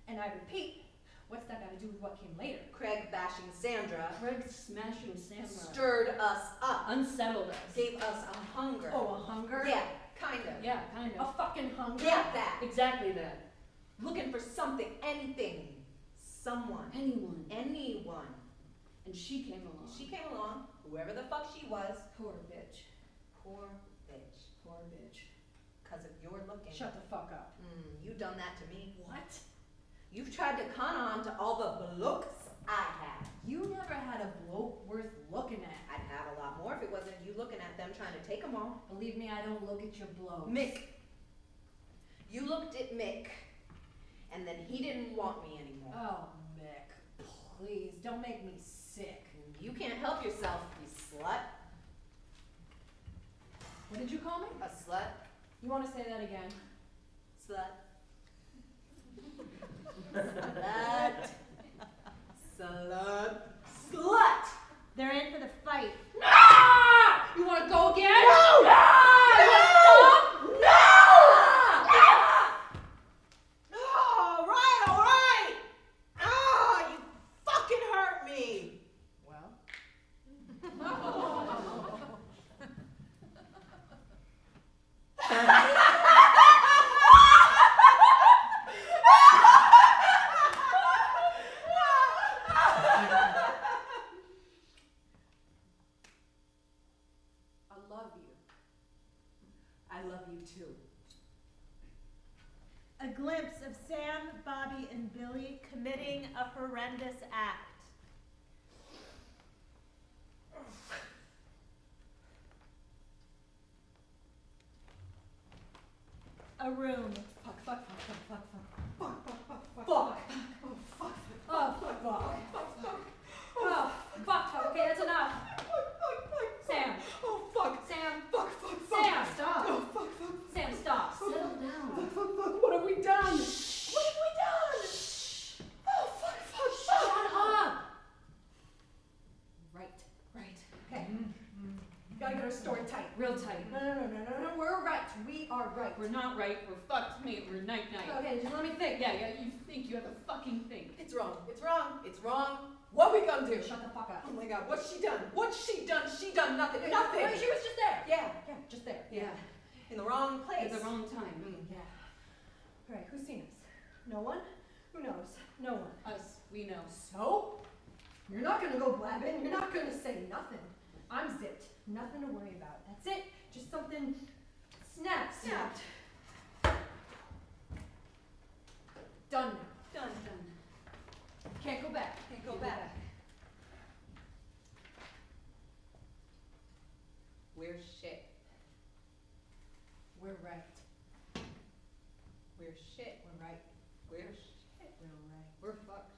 And I repeat, what's that got to do with what came later? Craig bashing Sandra Craig smashing Sandra. stirred us up. Unsettled us. Gave us a hunger. Oh, a hunger? Yeah, kind of. Yeah, kind A of. fucking hunger? Yeah, that. Exactly that. Looking for something, anything, someone, anyone. And she came along. She came along, whoever the fuck she was. Poor bitch. Poor bitch. Poor bitch. Because of your looking. Shut the fuck up. You done that to me. What? You've tried to con on to all the looks I have. You never had a bloke worth looking at. I'd have a lot more if it wasn't you looking at them trying to take them all. Believe me, I don't look at your blokes. Mick. You looked at Mick, and then he didn't want me anymore. Oh, Mick, please, don't make me sick. You can't help yourself, you slut. What did you call me? A slut. You want to say that again? Slut. Slut. Slut. Slut! They're in for the fight. Ah! You want to go again? No! Ah! You wanna stop? No! All right. Ah, you fucking hurt me. Well. I love you. I love you too. A glimpse of Sam, Bobby, and Billy committing a horrendous act. A room. Fuck, fuck, fuck, fuck, fuck, fuck. Fuck. Oh, fuck, fuck. Oh, fuck, fuck. Okay, that's enough. Sam. Oh, fuck. Sam. Fuck. Sam, stop. Oh, fuck. Sam, stop. Settle down. Fuck. What have we done? What have we done? Oh, fuck. Shut up. Right. Okay. Gotta get our story tight, real tight. No. We're right. We are right. We're not right, we're fucked, mate, we're night-night. Okay, just let me think. Yeah, you think, you have a fucking think. It's wrong. What we gonna do? Shut the fuck up. Oh my god, what's she done? She done nothing. Nothing. She was just there. Yeah. Yeah, just there. Yeah, In the wrong place. at the wrong time. Yeah. All right, who's seen us? No one? Who knows? No one. Us, we know. So? You're not gonna go blabbing. You're not gonna say nothing. I'm zipped. Nothing to worry about. That's it. Just something snapped. Done now. Done. Can't go back. Can't go back. We're shit. We're right. We're shit. We're right. We're shit. We're right. We're fucked.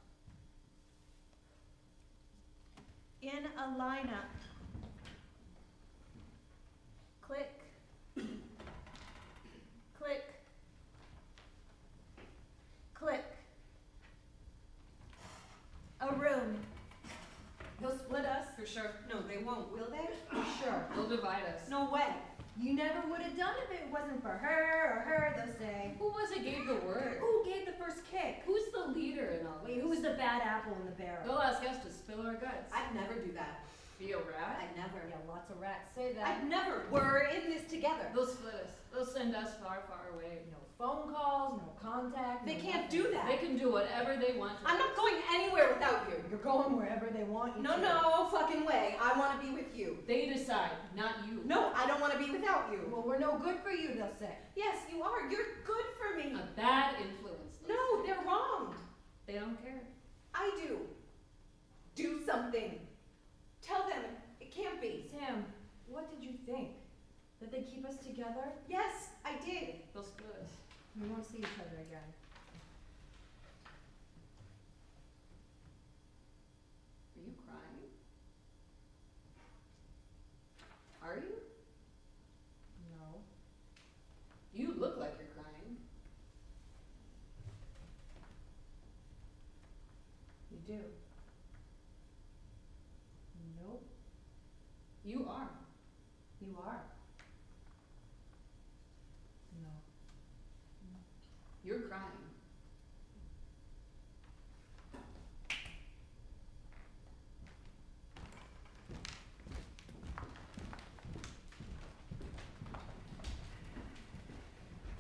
In a lineup. Click. Click. Click. A room. They'll split us. For sure. No, they won't, will they? For sure. They'll divide us. No way. You never would have done it if it wasn't for her or her, they'll say. Who was it gave the word? Who gave the first kick? Who's the leader in all this? Wait, who's the bad apple in the barrel? They'll ask us to spill our guts. I'd never do that. Be a rat? I'd never. Yeah, lots of rats say that. I'd never. We're in this together. They'll split us. They'll send us far, far away. No phone calls, no contact. They no can't nothing. do that. They can do whatever they want to. I'm not going anywhere without you. You're going wherever they want you to. No fucking way. I want to be with you. They decide, not you. No, I don't want to be without you. Well, we're no good for you, they'll say. Yes, you are. You're good for me. A bad influence. No, they're wrong. They don't care. I do. Do something. Tell them it can't be. Sam, what did you think? That they keep us together? Yes, I did. They'll split us. We won't see each other again. Are you crying? Are you? No. You look like you're crying. You do. Nope. You are. You are. No. You're crying.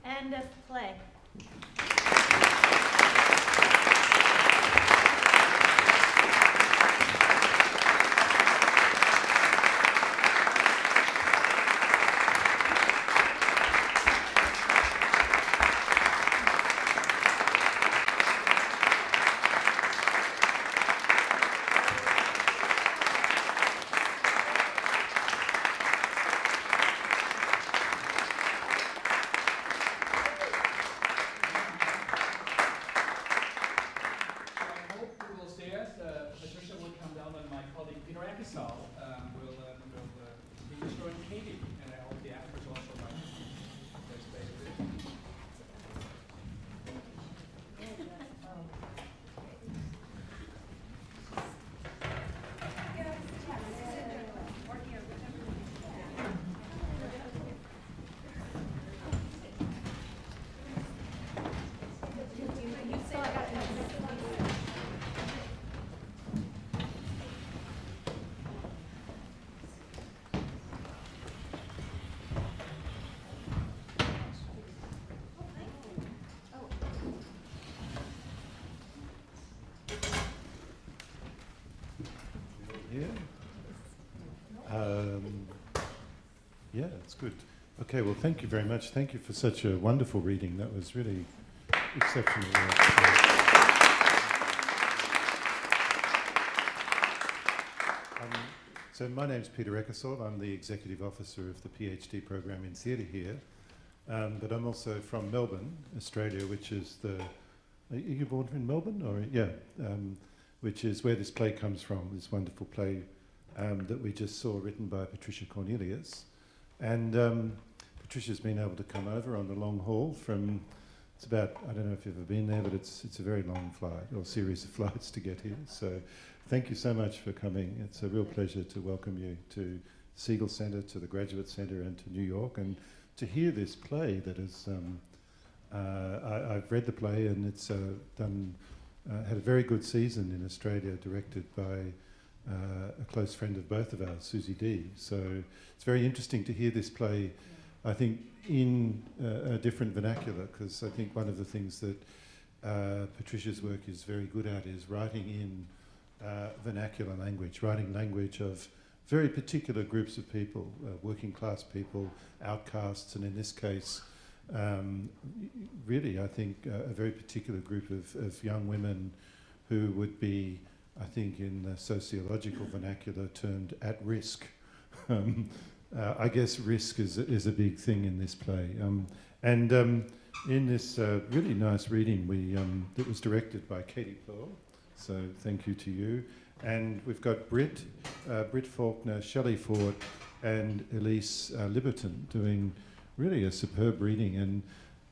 End of play. That's good. Okay, well, thank you very much. Thank you for such a wonderful reading. That was really exceptional work. So my name's Peter Eckersall. I'm the Executive Officer of the PhD program in theatre here. But I'm also from Melbourne, Australia, which is the... Are you born in Melbourne? Or yeah, which is where this play comes from, this wonderful play that we just saw, written by Patricia Cornelius. And Patricia's been able to come over on the long haul from... It's about, I don't know if you've ever been there, but it's a very long flight, or series of flights to get here. So thank you so much for coming. It's a real pleasure to welcome you to Segal Center, to the Graduate Center, and to New York, and to hear this play that is... I've read the play, and it's had a very good season in Australia, directed by a close friend of both of ours, Susie D. So it's very interesting to hear this play, I think, in a different vernacular, because I think one of the things that Patricia's work is very good at is writing in vernacular language, writing language of very particular groups of people, working class people, outcasts, and in this case, really, I think, a very particular group of young women who would be, I think, in the sociological vernacular, termed at risk. I guess risk is a big thing in this play. In this really nice reading, that was directed by Katie Pearl, so thank you to you. And we've got Britt Faulkner, Shelley Ford, and Elise Liberton doing really a superb reading.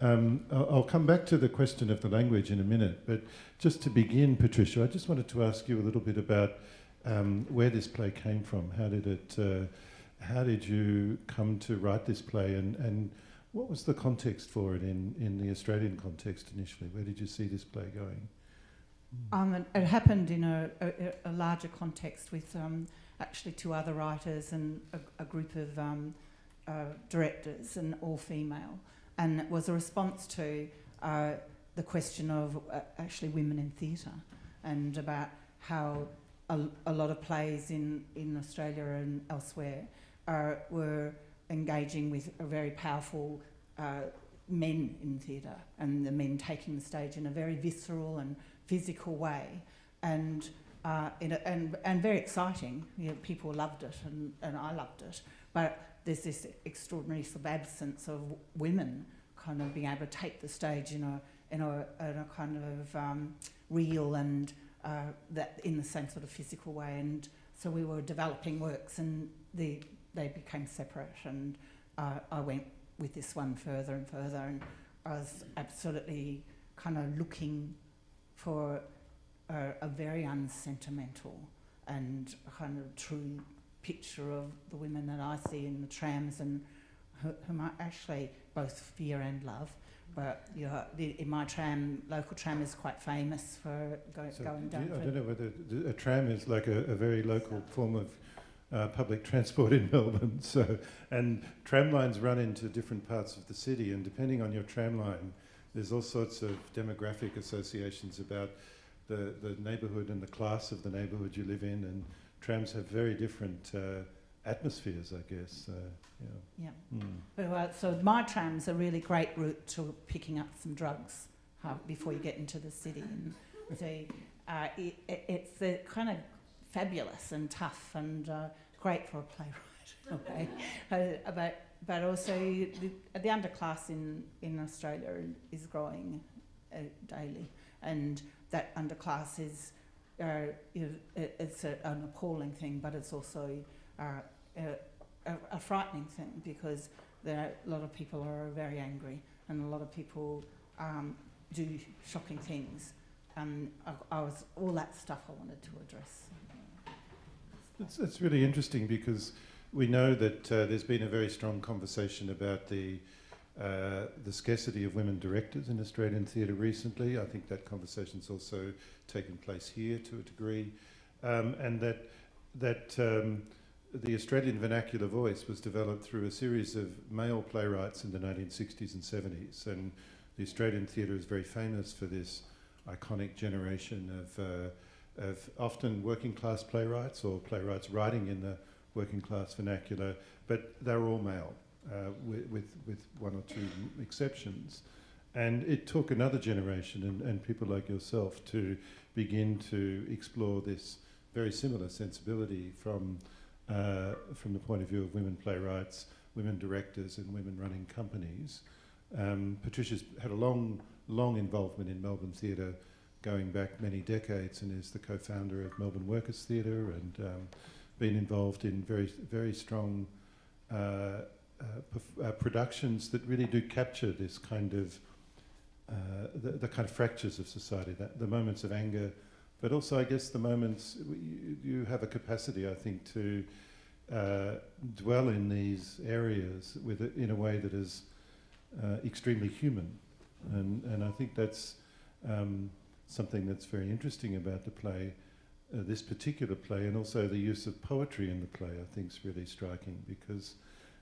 And I'll come back to the question of the language in a minute, but just to begin, Patricia, I just wanted to ask you a little bit about where this play came from. How did you come to write this play, and what was the context for it in the Australian context initially? Where did you see this play going? It happened in a larger context with actually two other writers and a group of directors, and all female, and it was a response to the question of actually women in theatre, and about how a lot of plays in Australia and elsewhere were engaging with a very powerful men in theatre, and the men taking the stage in a very visceral and physical way, and very exciting. You know, people loved it, and I loved it, but there's this extraordinary sort of absence of women kind of being able to take the stage in a kind of real and that in the same sort of physical way. And so we were developing works, and they became separate, and I went with this one further and further, and I was absolutely kind of looking for a very unsentimental and kind of true picture of the women that I see in the trams, and whom I actually both fear and love. But you know, in my tram, local tram is quite famous for going down. I don't know whether a tram is like a very local form of public transport in Melbourne. So, and tram lines run into different parts of the city, and depending on your tram line, there's all sorts of demographic associations about the neighbourhood and the class of the neighbourhood you live in, and trams have very different atmospheres, I guess. Yeah. Well, so my tram's a really great route to picking up some drugs before you get into the city. And so it's kind of fabulous and tough and great for a playwright. Okay, but also the underclass in Australia is growing daily, and that underclass is it's an appalling thing, but it's also a frightening thing, because a lot of people are very angry, and a lot of people do shocking things, and I was all that stuff I wanted to address. It's really interesting, because we know that there's been a very strong conversation about the scarcity of women directors in Australian theatre recently. I think that conversation's also taken place here to a degree, and that the Australian vernacular voice was developed through a series of male playwrights in the 1960s and 70s, and the Australian theatre is very famous for this iconic generation of often working class playwrights, or playwrights writing in the working class vernacular, but they're all male. with one or two exceptions. And it took another generation and people like yourself to begin to explore this very similar sensibility from the point of view of women playwrights, women directors and women running companies. Patricia's had a long involvement in Melbourne theatre going back many decades and is the co-founder of Melbourne Workers Theatre and been involved in very strong productions that really do capture this kind of the kind of fractures of society, the moments of anger, but also I guess the moments you have a capacity, I think, to dwell in these areas in a way that is extremely human, and I think that's something that's very interesting about the play, this particular play, and also the use of poetry in the play. I think is really striking because,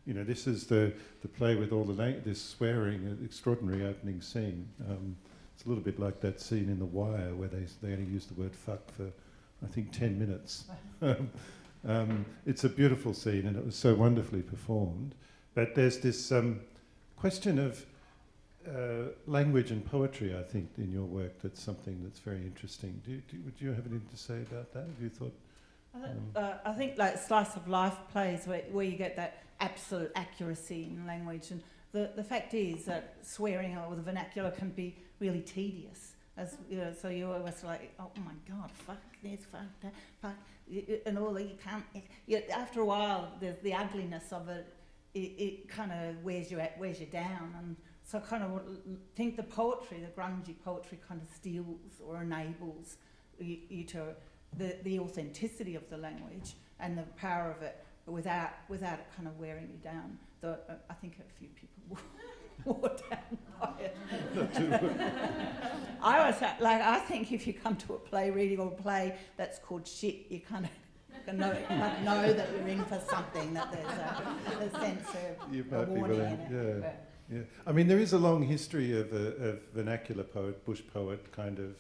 you know, this is the play with all this swearing, extraordinary opening scene. It's a little bit like that scene in The Wire where they only use the word fuck for, I think, 10 minutes. It's a beautiful scene and it was so wonderfully performed. But there's this question of language and poetry, I think, in your work. That's something that's very interesting. Would you have anything to say about that? Have you thought? I think like slice of life plays where you get that absolute accuracy in language, and the fact is that swearing or the vernacular can be really tedious, as you know, so you're always like, oh my god, fuck this, fuck that, fuck, and all that. You can't, after a while the ugliness of it kind of wears you down, and so I kind of think the poetry, the grungy poetry, kind of steals or enables you to the authenticity of the language and the power of it without it kind of wearing you down. Though I think a few people wore down by it. I think if you come to a play reading or a play that's called shit, you kind of know that you're in for something, that there's a sense of a warning in it. Yeah. I mean, there is a long history of vernacular poet, bush poet, kind of,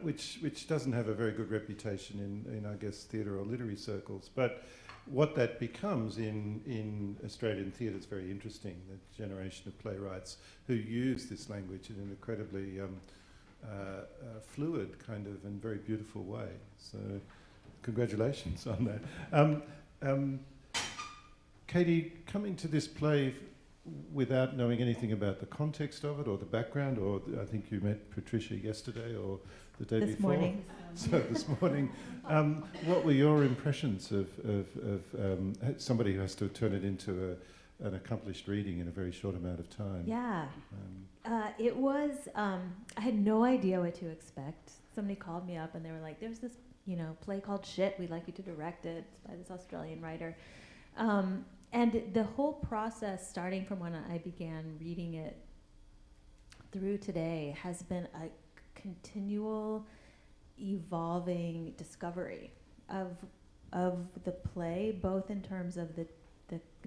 which doesn't have a very good reputation in I guess, theatre or literary circles. But what that becomes in Australian theatre is very interesting. The generation of playwrights who use this language in an incredibly fluid kind of and very beautiful way. So, congratulations on that. Katie, coming to this play without knowing anything about the context of it or the background, or I think you met Patricia yesterday or the day before. This morning. So this morning, what were your impressions of somebody who has to turn it into an accomplished reading in a very short amount of time? Yeah, it was. I had no idea what to expect. Somebody called me up and they were like, "There's this, play called Shit. We'd like you to direct it. It's by this Australian writer." And the whole process, starting from when I began reading it through today, has been a continual, evolving discovery of the play, both in terms of the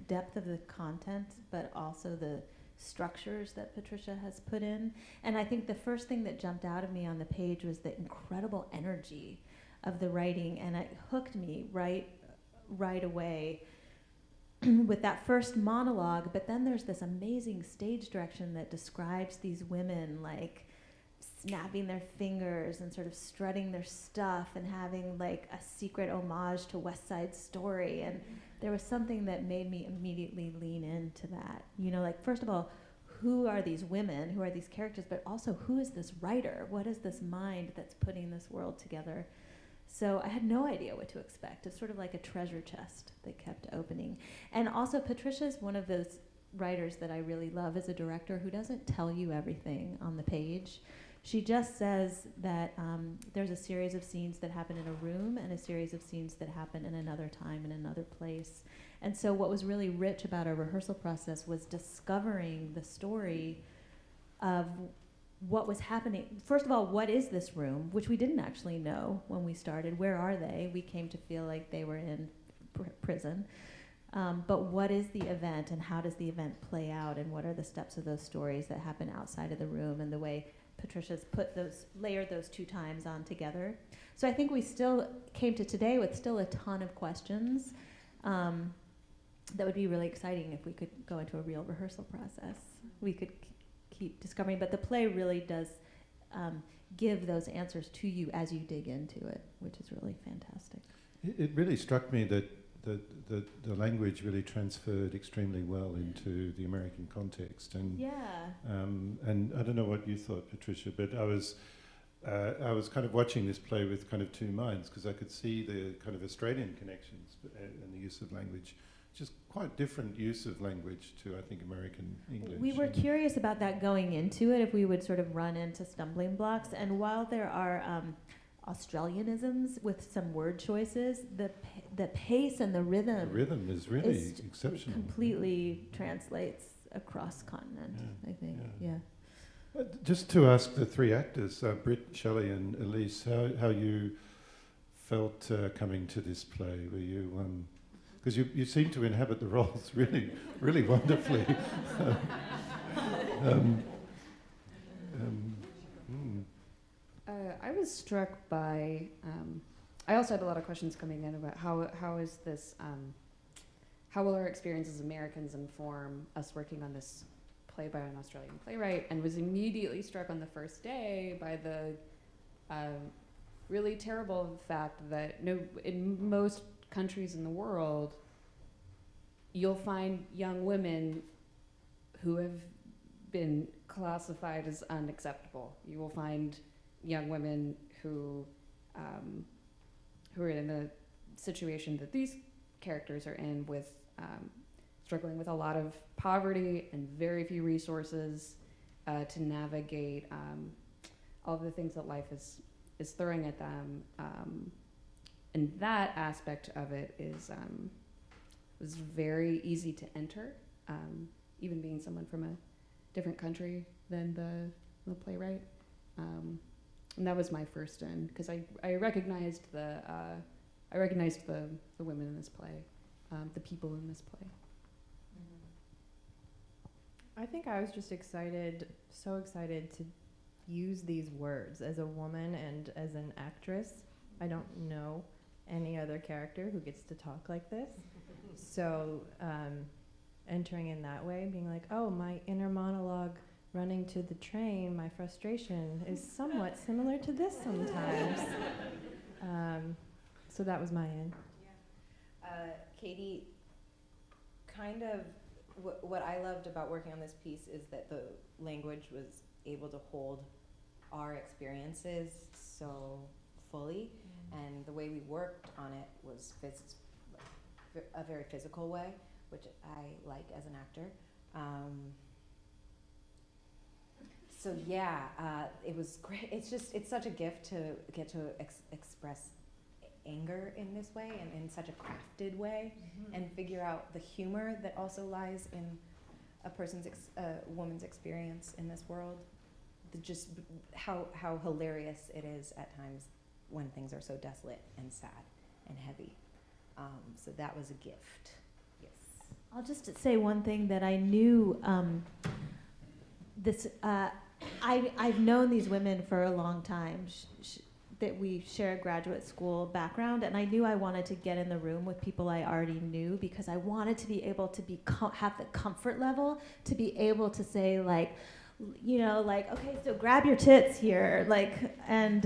depth of the content, but also the structures that Patricia has put in. And I think the first thing that jumped out of me on the page was the incredible energy of the writing, and it hooked me right away with that first monologue. But then there's this amazing stage direction that describes these women like snapping their fingers and sort of strutting their stuff and having like a secret homage to West Side Story. And there was something that made me immediately lean into that. Like, first of all, who are these women? Who are these characters? But also, who is this writer? What is this mind that's putting this world together? So I had no idea what to expect. It's sort of like a treasure chest that kept opening. And also, Patricia's one of those writers that I really love as a director who doesn't tell you everything on the page. She just says that there's a series of scenes that happen in a room and a series of scenes that happen in another time, in another place. And so what was really rich about our rehearsal process was discovering the story of what was happening. First of all, what is this room, which we didn't actually know when we started. Where are they? We came to feel like they were in prison. But what is the event, and how does the event play out, and what are the steps of those stories that happen outside of the room, and the way Patricia's layered those two times on together. So I think we still came to today with still a ton of questions. that would be really exciting if we could go into a real rehearsal process. We could keep discovering, but the play really does give those answers to you as you dig into it, which is really fantastic. It really struck me that the language really transferred extremely well into the American context, and and I don't know what you thought, Patricia, but I was kind of watching this play with kind of two minds, because I could see the kind of Australian connections and the use of language, just quite different use of language to, I think, American English. We were curious about that going into it, if we would sort of run into stumbling blocks, and while there are Australianisms with some word choices, the pace and the rhythm. The rhythm is really exceptional. Completely translates across continent, I think. Yeah. Just to ask the three actors, Britt, Shelley, and Elise, how you felt coming to this play. Were you, because you seem to inhabit the roles really, really wonderfully. I was struck by. I also had a lot of questions coming in about how is this. How will our experience as Americans inform us working on this play by an Australian playwright? And was immediately struck on the first day by the really terrible fact that in most countries in the world, you'll find young women who have been classified as unacceptable. You will find young women who are in the situation that these characters are in, with struggling with a lot of poverty and very few resources to navigate all of the things that life is throwing at them. And that aspect of it was very easy to enter, even being someone from a different country than the playwright. And that was my first in, because I recognized the women in this play, the people in this play. I think I was just so excited to use these words as a woman and as an actress. I don't know any other character who gets to talk like this. So entering in that way, being like, oh, my inner monologue running to the train, my frustration is somewhat similar to this sometimes. So that was my end. Katie, kind of what I loved about working on this piece is that the language was able to hold our experiences so fully, and the way we worked on it was a very physical way, which I like as an actor. So yeah, it was great. It's such a gift to get to express anger in this way and in such a crafted way, and figure out the humor that also lies in a woman's experience in this world. Just how hilarious it is at times when things are so desolate and sad and heavy. So that was a gift. Yes. I'll just say one thing that I knew. I've known these women for a long time. That we share a graduate school background, and I knew I wanted to get in the room with people I already knew, because I wanted to be able to have the comfort level to be able to say, like, okay, so grab your tits here, and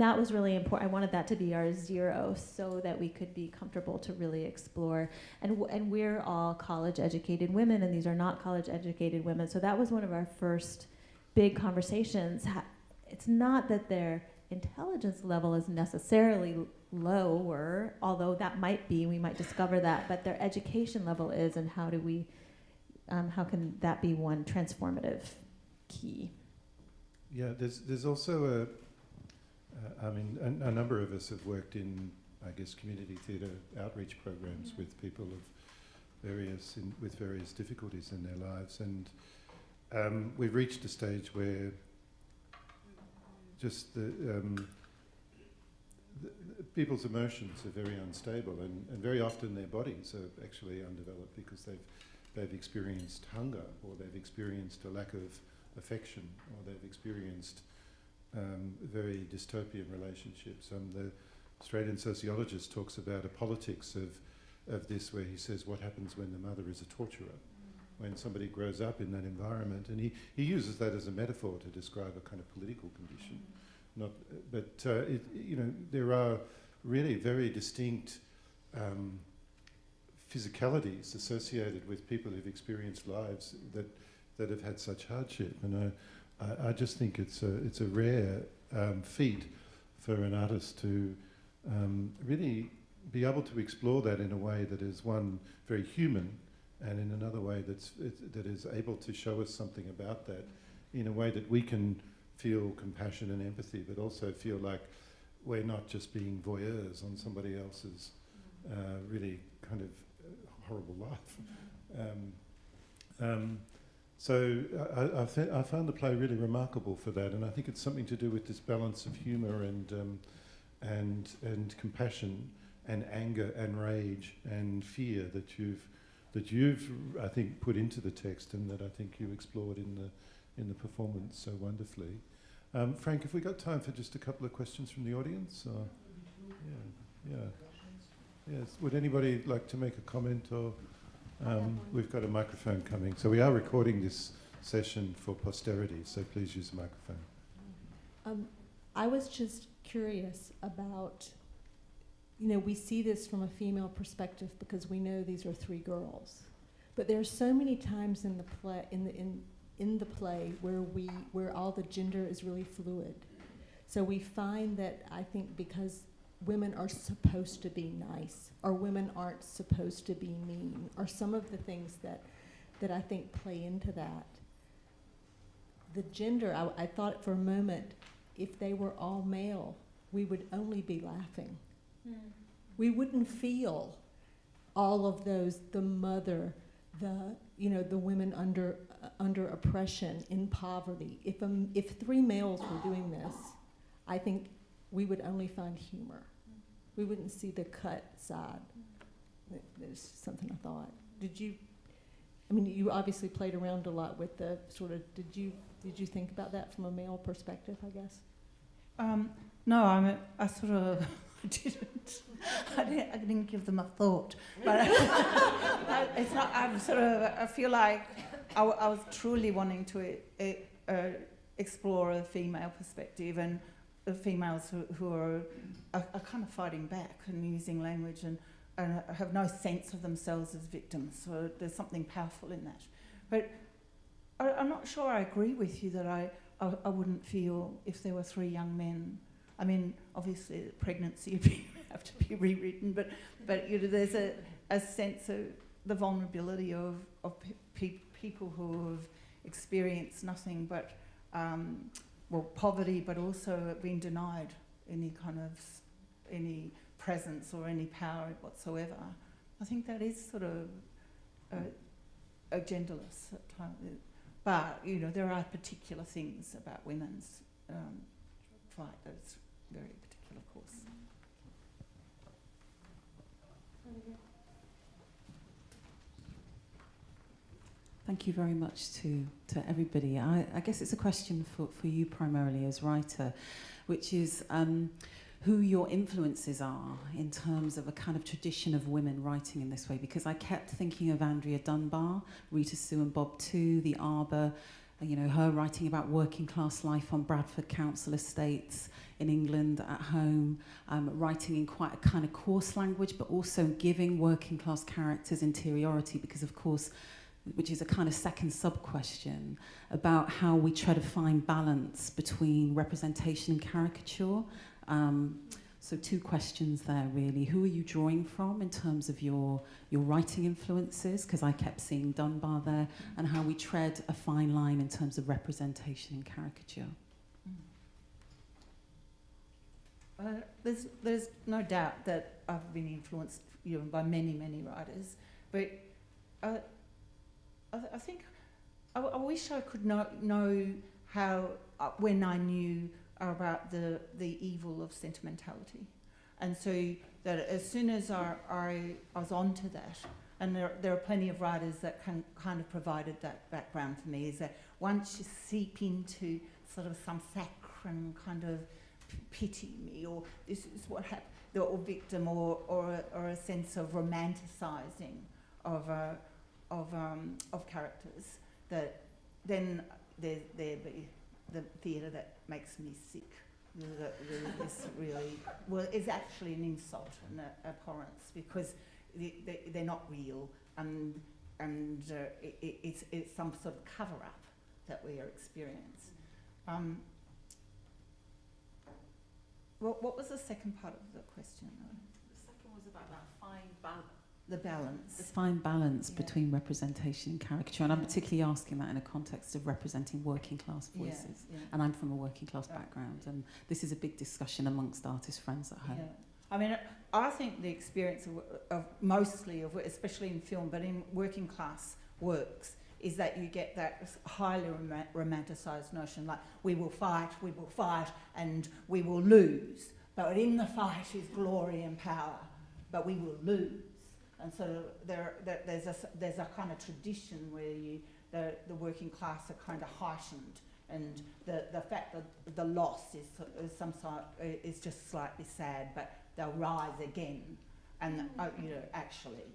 that was really important. I wanted that to be our zero, so that we could be comfortable to really explore. And we're all college-educated women, and these are not college-educated women. So that was one of our first big conversations. It's not that their intelligence level is necessarily lower, although that might be, we might discover that, but their education level is, and how how can that be one transformative key? Yeah, there's also a number of us have worked in, I guess, community theatre outreach programs with people of with various difficulties in their lives, and we've reached a stage where just the people's emotions are very unstable, and very often their bodies are actually undeveloped because they've experienced hunger, or they've experienced a lack of affection, or they've experienced very dystopian relationships. The Australian sociologist talks about a politics of of this, where he says, what happens when the mother is a torturer? When somebody grows up in that environment, and he uses that as a metaphor to describe a kind of political condition. There are really very distinct physicalities associated with people who've experienced lives that have had such hardship, and I just think it's a rare feat for an artist to really be able to explore that in a way that is, one, very human, and in another way that is able to show us something about that in a way that we can feel compassion and empathy, but also feel like we're not just being voyeurs on somebody else's really kind of horrible life. So I found the play really remarkable for that, and I think it's something to do with this balance of humour and compassion and anger and rage and fear that you've I think put into the text, and that I think you explored in the performance so wonderfully. Frank, have we got time for just a couple of questions from the audience? Or? Yes. Would anybody like to make a comment, or we've got a microphone coming. So we are recording this session for posterity, so please use the microphone. I was just curious about, we see this from a female perspective because we know these are three girls, but there are so many times in the play, in the play where all the gender is really fluid. So we find that, I think, because women are supposed to be nice, or women aren't supposed to be mean, or some of the things that I think play into that. The gender, I thought for a moment, if they were all male, we would only be laughing. We wouldn't feel all of those, the mother, the women under oppression, in poverty. If three males were doing this, I think we would only find humor. We wouldn't see the cut side. There's something I thought. You obviously played around a lot with the sort of, did you think about that from a male perspective, I guess? No, I sort of didn't. I didn't give them a thought. But it's not. I feel like I was truly wanting to explore a female perspective, and the females who are kind of fighting back and using language and have no sense of themselves as victims. So there's something powerful in that. But I'm not sure I agree with you that I wouldn't feel if there were three young men. I mean, obviously, pregnancy would have to be rewritten, but there's a sense of the vulnerability of people who have experienced nothing but poverty, but also been denied any presence or any power whatsoever. I think that is sort of genderless at times. But there are particular things about women's fight that's very particular, of course. Thank you very much to everybody. I guess it's a question for you primarily as writer, which is who your influences are in terms of a kind of tradition of women writing in this way, because I kept thinking of Andrea Dunbar, Rita Sue and Bob too, the Arbor, her writing about working class life on Bradford Council estates in England at home, writing in quite a kind of coarse language, but also giving working class characters interiority, because of course, which is a kind of second sub-question about how we try to find balance between representation and caricature. So two questions there, really. Who are you drawing from in terms of your writing influences? Because I kept seeing Dunbar there, and how we tread a fine line in terms of representation and caricature. There's no doubt that I've been influenced by many, many writers, but I think I wish I could know how, when I knew about the evil of sentimentality. And so that as soon as I was onto that, and there are plenty of writers that kind of provided that background for me, is that once you seep into sort of some saccharine kind of pity me, or this is what happened, or victim or a sense of romanticising of characters, that then there be the theatre that makes me sick. This really, well, is actually an insult and an abhorrence, because they're not real, and it's some sort of cover-up that we are experiencing. What was the second part of the question? The second was about that fine balance. The balance. The fine balance Yeah. between representation and caricature, and I'm particularly asking that in a context of representing working class voices. Yeah. And I'm from a working class Right. background, and this is a big discussion amongst artist friends at home. Yeah. I mean, I think the experience of mostly of, especially in film, but in working class works, is that you get that highly romanticised notion, like we will fight, and we will lose. But in the fight is glory and power, but we will lose. And so there's a kind of tradition where the working class are kind of heightened, and the fact that the loss is some sort is just slightly sad, but they'll rise again. And actually,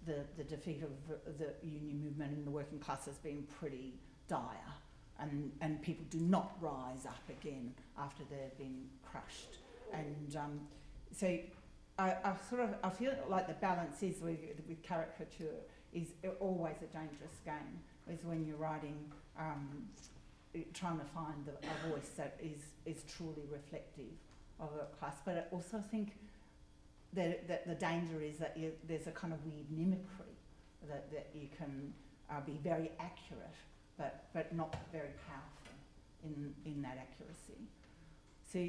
the defeat of the union movement in the working class has been pretty dire, and people do not rise up again after they've been crushed. And so I feel like the balance is with caricature is always a dangerous game, is when you're writing, trying to find a voice that is truly reflective of a class. But I also think that the danger is that there's a kind of weird mimicry, that you can be very accurate, but not very powerful in that accuracy. So,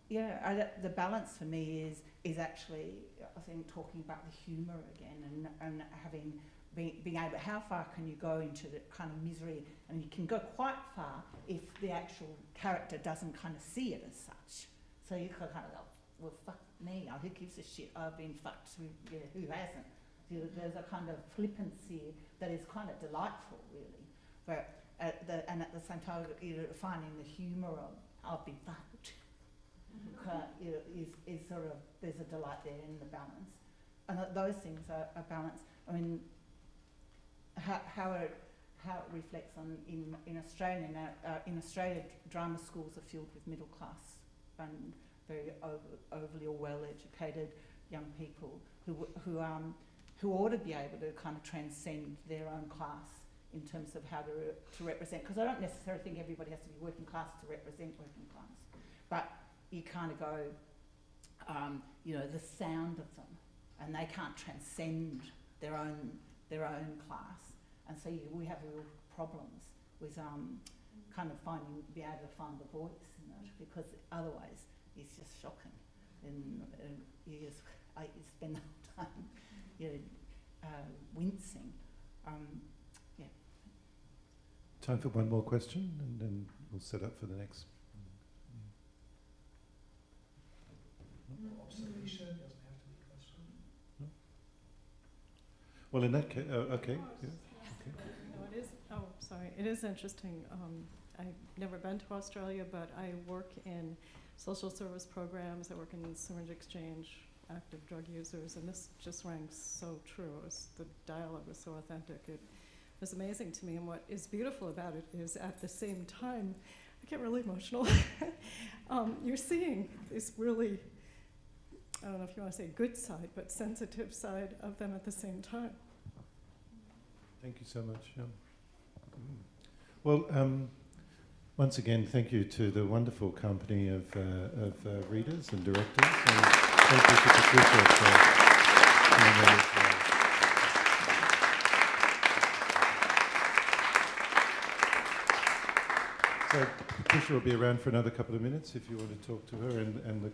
yeah, the balance for me is actually, I think, talking about the humour again, and being able, how far can you go into the kind of misery, and you can go quite far if the actual character doesn't kind of see it as such. So you can kind of go, well, fuck me, who gives a shit, I've been fucked, who hasn't? There's a kind of flippancy that is kind of delightful, really. But at the same time, finding the humour of, I've been fucked, is sort of, there's a delight there in the balance. And those things are balanced. I mean, how it reflects on in Australia now, in Australia, drama schools are filled with middle class and very overly or well-educated young people who ought to be able to kind of transcend their own class in terms of how to represent. Because I don't necessarily think everybody has to be working class to represent working class, but you kind of go, the sound of them, and they can't transcend their own class, and so we have real problems with kind of being able to find the voice in it, because otherwise it's just shocking, and you spend the whole time, wincing. Time for one more question, and then we'll set up for the next. Observation doesn't have to be a question. No? Well, in that case, okay. Yeah. Okay. No, it is. Oh, sorry. It is interesting. I've never been to Australia, but I work in social service programs. I work in syringe exchange, active drug users, and this just rang so true. The dialogue was so authentic. It was amazing to me. And what is beautiful about it is, at the same time, I get really emotional. You're seeing this really, I don't know if you want to say good side, but sensitive side of them at the same time. Thank you so much. Yeah. Well, once again, thank you to the wonderful company of readers and directors, and thank you to Patricia for being there as well. So Patricia will be around for another couple of minutes if you want to talk to her, and the